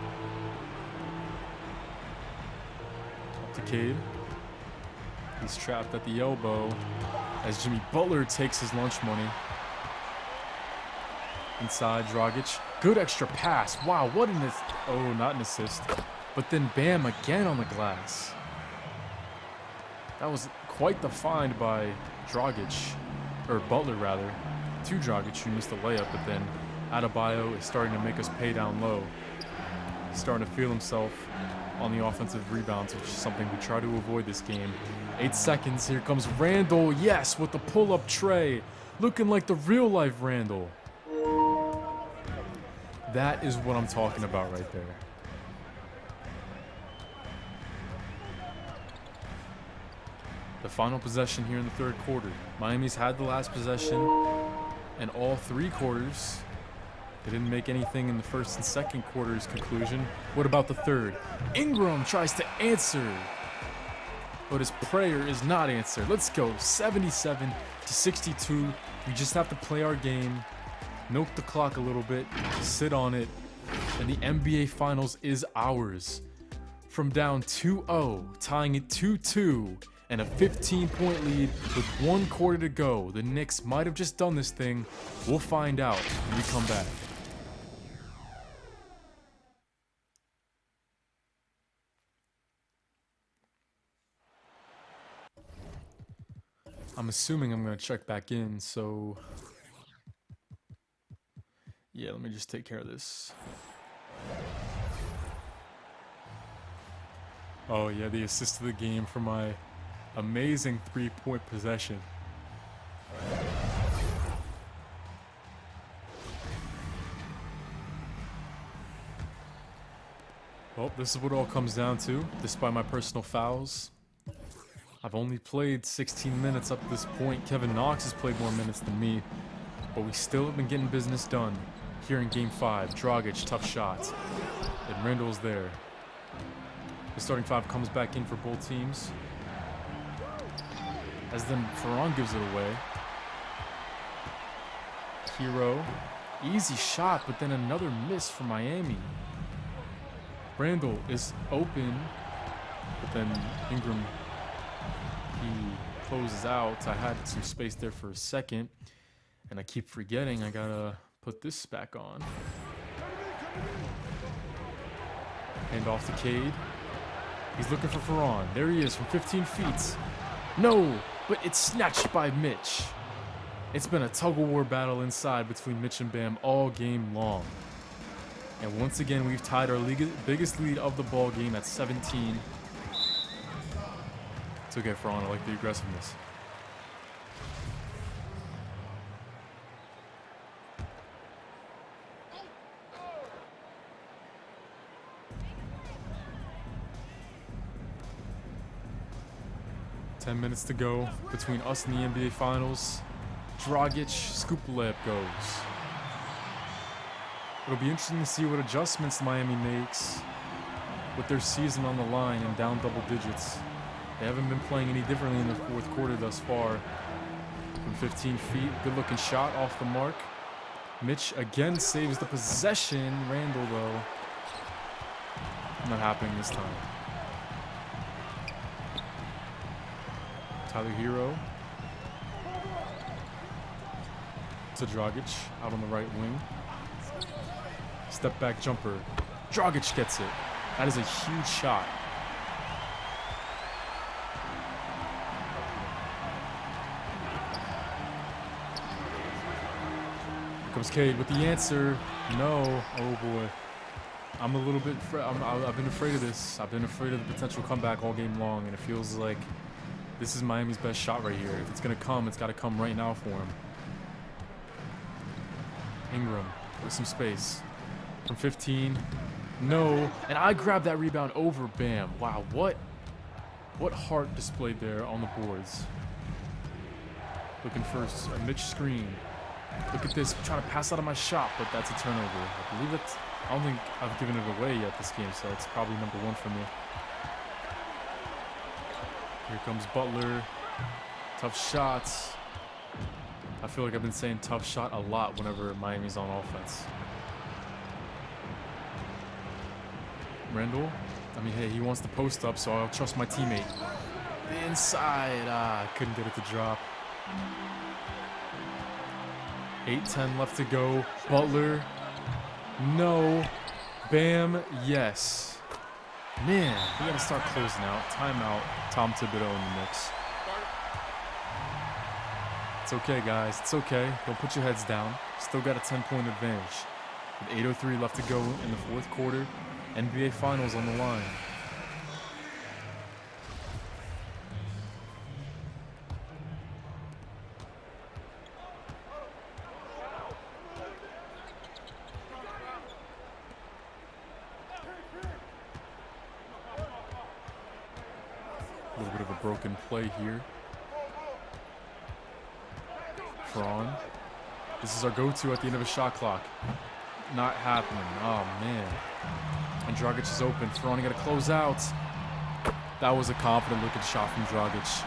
Up to Cade. He's trapped at the elbow as Jimmy Butler takes his lunch money. Inside, Dragic. Good extra pass. Wow, what an assist. Oh, not an assist. But then Bam again on the glass. That was quite the find by Dragic, or Butler rather, to Dragic, who missed the layup, but then Adebayo is starting to make us pay down low. He's starting to feel himself on the offensive rebounds, which is something we try to avoid this game. 8 seconds, here comes Randall, yes, with the pull-up tray, looking like the real-life Randall. That is what I'm talking about right there. The final possession here in the third quarter. Miami's had the last possession and all 3 quarters. They didn't make anything in the first and second quarter's conclusion. What about the third? Ingram tries to answer. but his prayer is not answered. Let's go, 77-62. We just have to play our game, milk the clock a little bit, sit on it, and the NBA Finals is ours. From down 2-0, tying it 2-2, and a 15-point lead with 1 quarter to go. The Knicks might have just done this thing. We'll find out when we come back. I'm assuming I'm going to check back in, so yeah, let me just take care of this. Oh yeah, the assist of the game for my amazing 3-point possession. Well, this is what it all comes down to, despite my personal fouls. I've only played 16 minutes up to this point. Kevin Knox has played more minutes than me, but we still have been getting business done. Here in Game 5, Dragic, tough shot, and Randall's there. The starting 5 comes back in for both teams. As then Ferran gives it away. Hero. Easy shot, but then another miss for Miami. Randall is open, but then Ingram, he closes out. I had some space there for a second, and I keep forgetting I gotta put this back on. Hand off to Cade. He's looking for Ferran. There he is from 15 feet. No, but it's snatched by Mitch. It's been a tug-of-war battle inside between Mitch and Bam all game long. And once again, we've tied our biggest lead of the ball game at 17. It's okay, Ferran. I like the aggressiveness. Ten minutes to go between us and the NBA Finals. Dragic, scoop layup goes. It'll be interesting to see what adjustments Miami makes with their season on the line and down double digits. They haven't been playing any differently in the fourth quarter thus far. From 15 feet, good looking shot off the mark. Mitch again saves the possession. Randall though, not happening this time. Tyler Hero to Dragic out on the right wing. Step back jumper. Dragic gets it. That is a huge shot. Here comes Cade with the answer. No. Oh boy. I'm a little bit. I've been afraid of this. I've been afraid of the potential comeback all game long, and it feels like this is Miami's best shot right here. If it's gonna come, it's gotta come right now for him. Ingram with some space. From 15. No. And I grabbed that rebound over Bam. Wow, what heart displayed there on the boards. Looking for a Mitch screen. Look at this. I'm trying to pass out of my shot, but that's a turnover. I believe that's, I don't think I've given it away yet this game, so it's probably number 1 for me. Here comes Butler. Tough shots. I feel like I've been saying tough shot a lot whenever Miami's on offense. Randall. I mean, hey, he wants to post up, so I'll trust my teammate. The inside. Couldn't get it to drop. 8:10 left to go. Butler. No. Bam. Yes. Man, we gotta start closing out. Timeout. Tom Thibodeau in the mix. It's okay, guys. It's okay. Don't put your heads down. Still got a 10-point advantage. With 8:03 left to go in the fourth quarter. NBA Finals on the line. A little bit of a broken play here. Ferran. This is our go-to at the end of a shot clock. Not happening. Oh, man. And Dragic is open. Ferran got to close out. That was a confident looking shot from Dragic.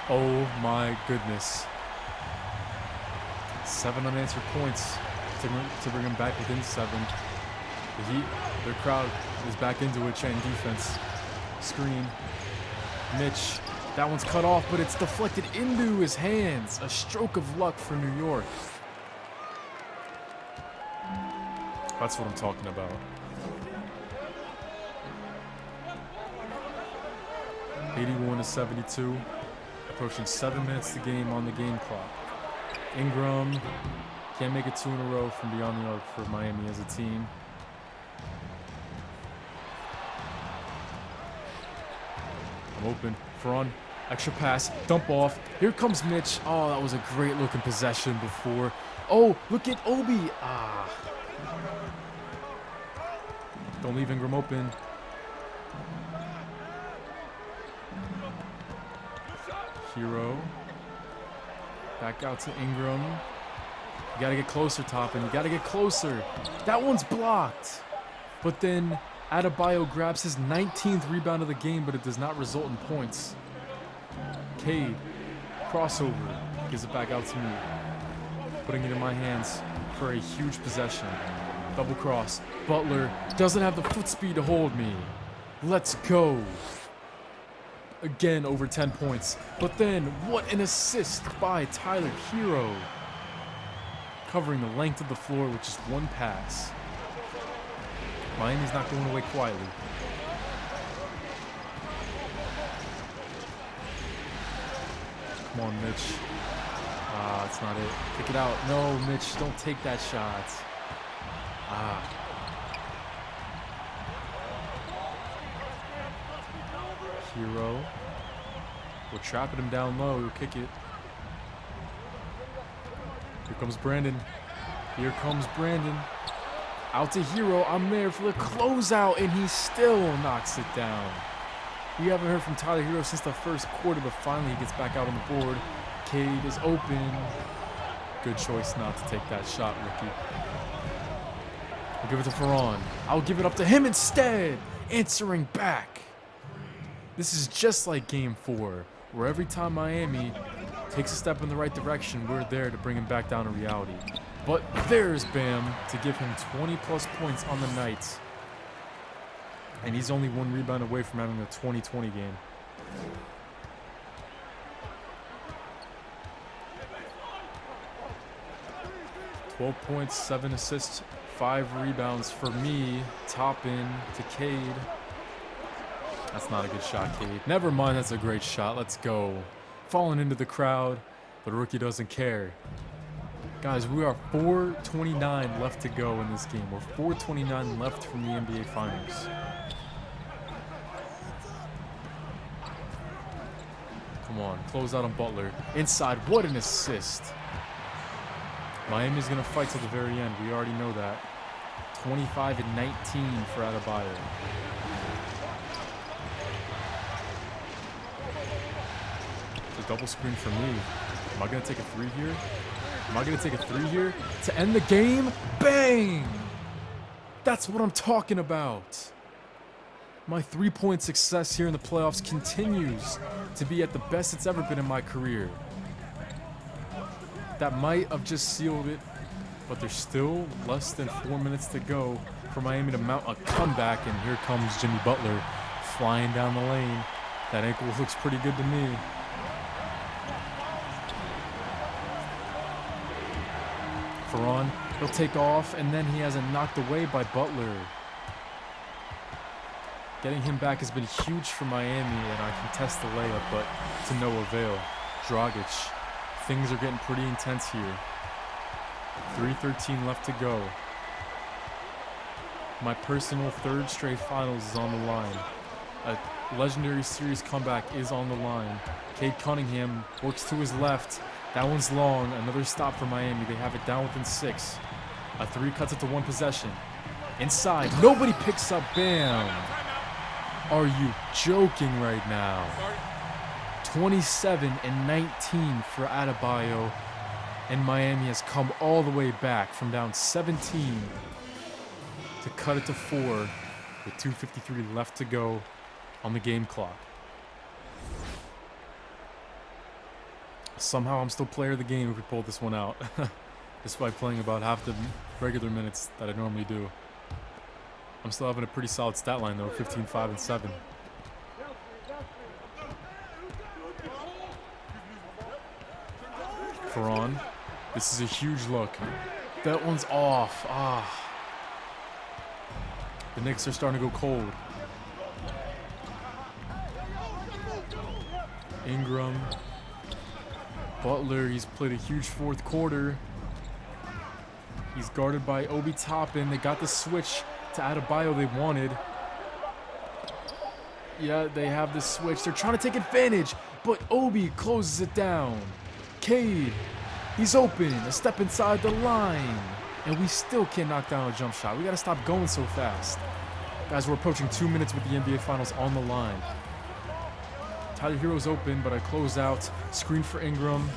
Oh my goodness. 7 unanswered points to bring him back within 7. The Heat, their crowd is back into it, chanting defense. Screen. Mitch. That one's cut off, but it's deflected into his hands. A stroke of luck for New York. That's what I'm talking about. (81-72). Approaching 7 minutes to game on the game clock. Ingram can't make it 2 in a row from beyond the arc for Miami as a team. I'm open. Ferron, extra pass, dump off. Here comes Mitch. Oh, that was a great looking possession before. Oh, look at Obi. Ah. Don't leave Ingram open. Hero. Back out to Ingram. You gotta get closer, Toppin. You gotta get closer. That one's blocked. But then Adebayo grabs his 19th rebound of the game, but it does not result in points. Cade, crossover, gives it back out to me. Putting it in my hands for a huge possession. Double cross. Butler doesn't have the foot speed to hold me. Let's go. Again, over 10 points. But then, what an assist by Tyler Hero. Covering the length of the floor with just one pass. Miami's not going away quietly. Come on, Mitch. Ah, that's not it. Kick it out. No, Mitch, don't take that shot. Ah. Hero. We're trapping him down low. He'll kick it. Here comes Brandon. Here comes Brandon. Out to Hero. I'm there for the closeout, and he still knocks it down. We haven't heard from Tyler Hero since the first quarter, but finally he gets back out on the board. Cade is open. Good choice not to take that shot, rookie. I'll give it to Ferron. I'll give it up to him instead. Answering back. This is just like Game 4, where every time Miami takes a step in the right direction, we're there to bring him back down to reality. But there's Bam to give him 20-plus points on the night. And he's only 1 rebound away from having a 20-20 game. "12 points, 7 assists, 5 rebounds for me. Toppin to Cade. That's not a good shot, Cade. Never mind, that's a great shot. Let's go. Falling into the crowd, but rookie doesn't care. Guys, we are 4:29 left to go in this game. We're 4:29 left from the NBA Finals. Come on, close out on Butler. Inside, what an assist. Miami's going to fight till the very end. We already know that. 25-19 for Adebayo. It's a double screen for me. Am I going to take a 3 here? Am I going to take a 3 here to end the game? Bang! That's what I'm talking about. My 3-point success here in the playoffs continues to be at the best it's ever been in my career. That might have just sealed it, but there's still less than 4 minutes to go for Miami to mount a comeback, and here comes Jimmy Butler flying down the lane. That ankle looks pretty good to me. Ferron, he'll take off, and then he has it knocked away by Butler. Getting him back has been huge for Miami, and I contest the layup, but to no avail. Dragic. Things are getting pretty intense here. 3:13 left to go. My personal 3rd straight finals is on the line. A legendary series comeback is on the line. Cade Cunningham works to his left. That one's long. Another stop for Miami. They have it down within 6. A 3 cuts it to 1 possession. Inside. Nobody picks up. Bam. Are you joking right now? 27-19 for Adebayo. And Miami has come all the way back from down 17 to cut it to 4 with 2:53 left to go on the game clock. Somehow I'm still player of the game if we pull this one out. Despite playing about half the regular minutes that I normally do. I'm still having a pretty solid stat line though, 15, 5, and 7. Ferran. This is a huge look. That one's off. The Knicks are starting to go cold. Ingram. Butler, he's played a huge fourth quarter. He's guarded by Obi Toppin. They got the switch to Adebayo they wanted. Yeah, they have the switch. They're trying to take advantage, but Obi closes it down. Cade, he's open. A step inside the line. And we still can't knock down a jump shot. We got to stop going so fast. Guys, we're approaching 2 minutes with the NBA Finals on the line. Tyler Hero's open, but I close out. Screen for Ingram.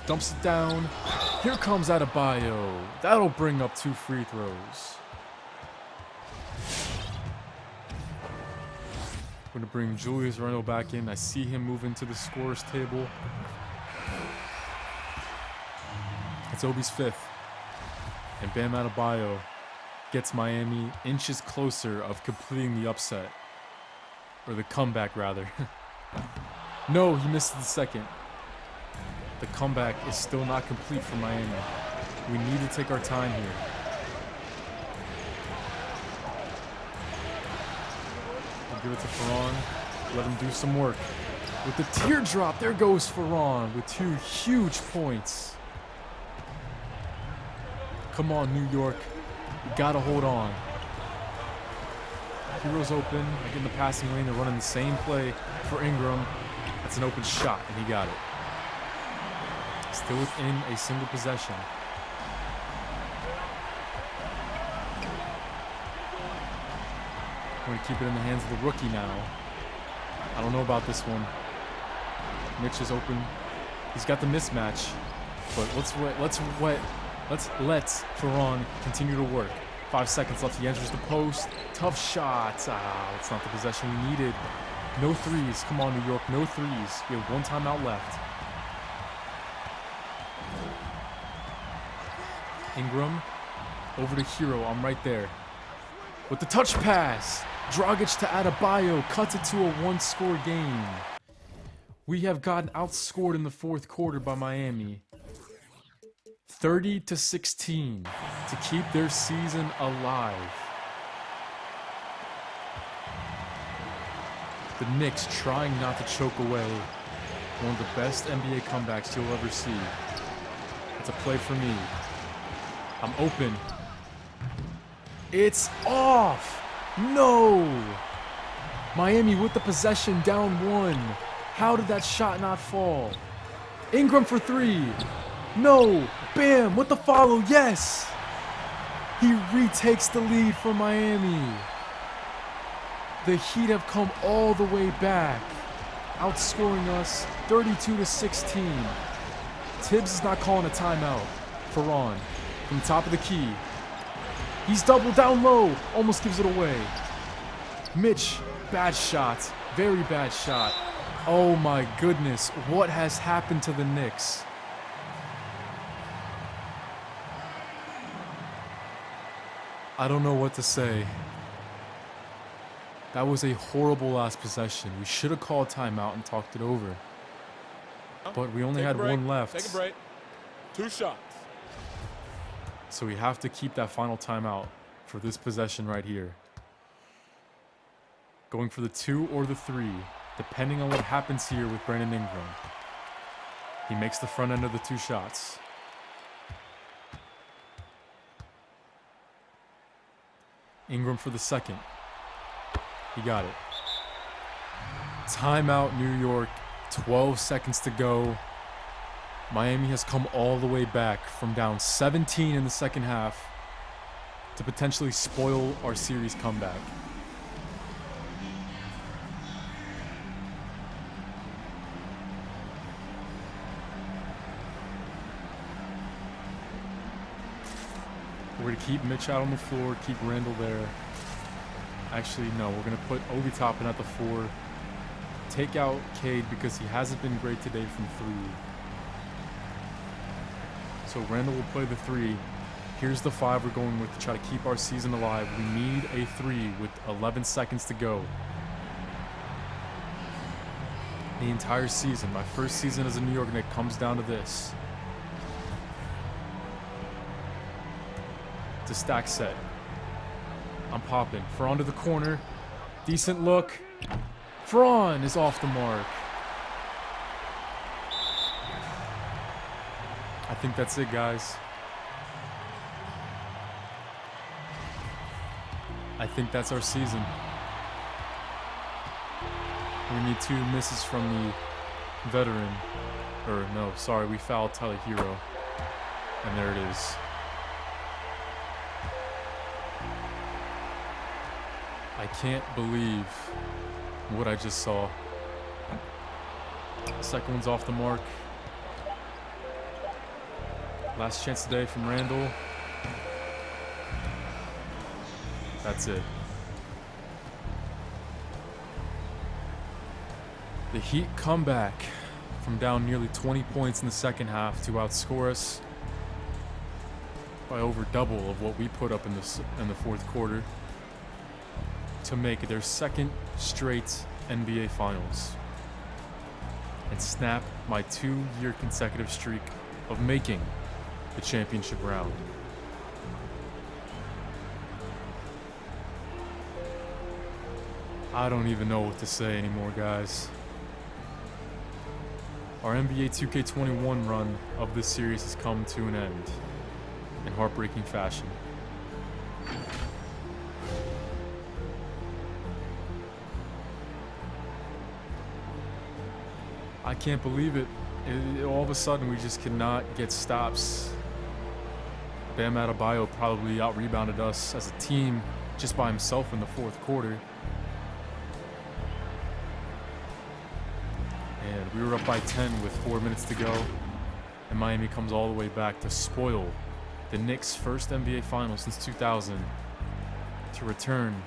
Dumps it down. Here comes Adebayo. That'll bring up 2 free throws. We're going to bring Julius Randle back in. I see him move into the scorer's table. It's Obi's 5th. And Bam Adebayo gets Miami inches closer of completing the upset. Or the comeback, rather. No, he missed the second. The comeback is still not complete for Miami. We need to take our time here. We'll give it to Ferran. Let him do some work. With the teardrop, there goes Ferran with 2 huge points. Come on, New York. You gotta hold on. Hero's open. They get in the passing lane. They're running the same play for Ingram. That's an open shot, and he got it. Still within a single possession. We're going to keep it in the hands of the rookie now. I don't know about this one. Mitch is open. He's got the mismatch. But let's let Ferran continue to work. 5 seconds left. He enters the post. Tough shot. That's not the possession we needed. No threes. Come on, New York. No threes. We have 1 timeout left. Ingram. Over to Hero. I'm right there. With the touch pass. Dragic to Adebayo. Cuts it to a 1-score game. We have gotten outscored in the 4th quarter by Miami. 30-16 to keep their season alive. The Knicks trying not to choke away one of the best NBA comebacks you'll ever see. It's a play for me. I'm open. It's off! No! Miami with the possession, down 1. How did that shot not fall? Ingram for 3. No! Bam! With the follow, yes! He retakes the lead for Miami. The Heat have come all the way back, outscoring us 32-16. Tibbs is not calling a timeout. Ferran from the top of the key. He's doubled down low, almost gives it away. Mitch, bad shot, very bad shot. Oh my goodness, what has happened to the Knicks? I don't know what to say. That was a horrible last possession. We should have called timeout and talked it over. But we only had 1 left.
Take a break. 2 shots.
So we have to keep that final timeout for this possession right here. Going for the 2 or the 3, depending on what happens here with Brandon Ingram. He makes the front end of the 2 shots. Ingram for the 2nd. He got it. Timeout, New York. 12 seconds to go. Miami has come all the way back from down 17 in the second half to potentially spoil our series comeback. We're going to keep Mitch out on the floor, keep Randall there. Actually, no, we're going to put Obi Toppin at the 4. take out Cade because he hasn't been great today from 3. So Randall will play the 3. Here's the 5 we're going with to try to keep our season alive. We need a 3 with 11 seconds to go. The entire season, my first season as a New York Knick, comes down to this. It's a stack set. I'm popping. Ferran to the corner. Decent look. Ferran is off the mark. I think that's it, guys. I think that's our season. We need 2 misses from the veteran. Or no, sorry, we fouled Tyler Hero. And there it is. I can't believe what I just saw. Second one's off the mark. Last chance today from Randall. That's it. The Heat come back from down nearly 20 points in the second half to outscore us by over double of what we put up in the fourth quarter to make their second straight NBA Finals and snap my 2-year consecutive streak of making the championship round. I don't even know what to say anymore, guys. Our NBA 2K21 run of this series has come to an end in heartbreaking fashion. I can't believe it. All of a sudden, we just cannot get stops. Bam Adebayo probably out-rebounded us as a team just by himself in the fourth quarter. And we were up by 10 with 4 minutes to go. And Miami comes all the way back to spoil the Knicks' first NBA Finals since 2000 to return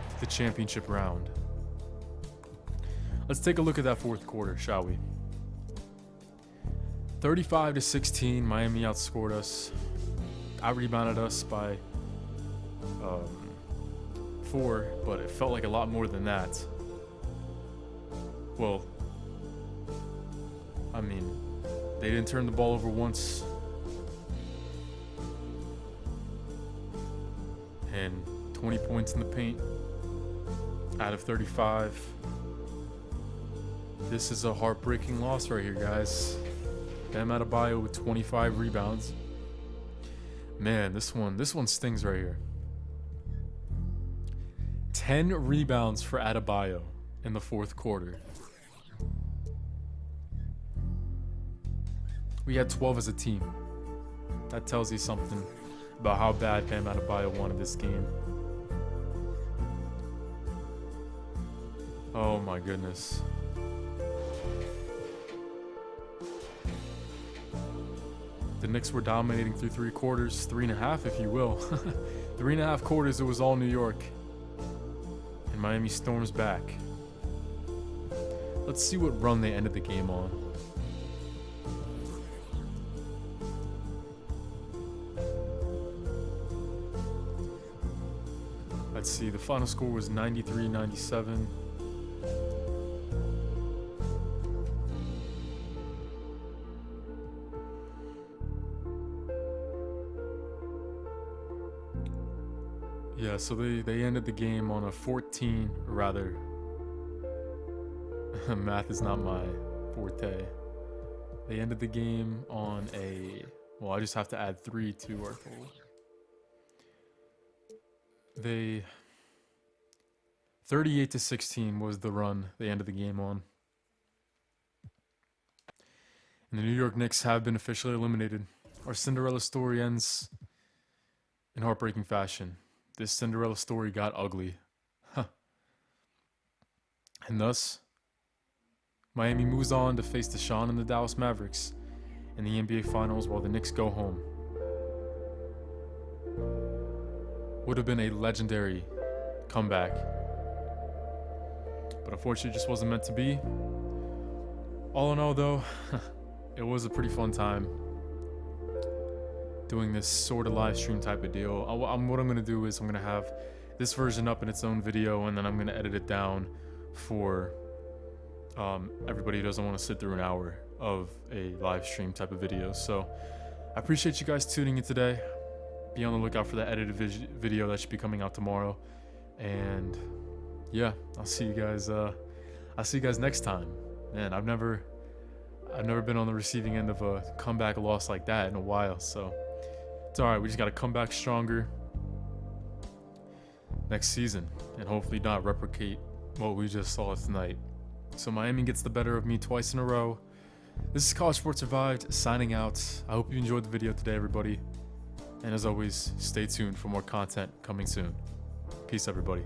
to the championship round. Let's take a look at that fourth quarter, shall we? 35-16, Miami outscored us. Out-rebounded us by 4, but it felt like a lot more than that. Well, I mean, they didn't turn the ball over once. And 20 points in the paint out of 35. This is a heartbreaking loss right here, guys. Bam Adebayo with 25 rebounds. Man, this one stings right here. 10 rebounds for Adebayo in the fourth quarter. We had 12 as a team. That tells you something about how bad Bam Adebayo wanted this game. Oh my goodness. The Knicks were dominating through 3 quarters, 3.5 if you will. 3.5 quarters, it was all New York. And Miami storms back. Let's see what run they ended the game on. Let's see, the final score was 93-97. Yeah, so they ended the game on a 14, or rather, math is not my forte. They ended the game on a, well, I just have to add 3 to our total. They 38-16 was the run they ended the game on. And the New York Knicks have been officially eliminated. Our Cinderella story ends in heartbreaking fashion. This Cinderella story got ugly. And thus, Miami moves on to face Deshaun and the Dallas Mavericks in the NBA Finals while the Knicks go home. Would have been a legendary comeback. but unfortunately, it just wasn't meant to be. All in all, though, it was a pretty fun time doing this sort of live stream type of deal. What I'm gonna do is I'm gonna have this version up in its own video, and then I'm gonna edit it down for everybody who doesn't want to sit through an hour of a live stream type of video. So I appreciate you guys tuning in today. Be on the lookout for that edited video that should be coming out tomorrow. And yeah, I'll see you guys next time. Man, I've never been on the receiving end of a comeback loss like that in a while, so it's all right. We just got to come back stronger next season and hopefully not replicate what we just saw tonight. So Miami gets the better of me twice in a row. This is College Sports Revived signing out. I hope you enjoyed the video today, everybody. And as always, stay tuned for more content coming soon. Peace, everybody.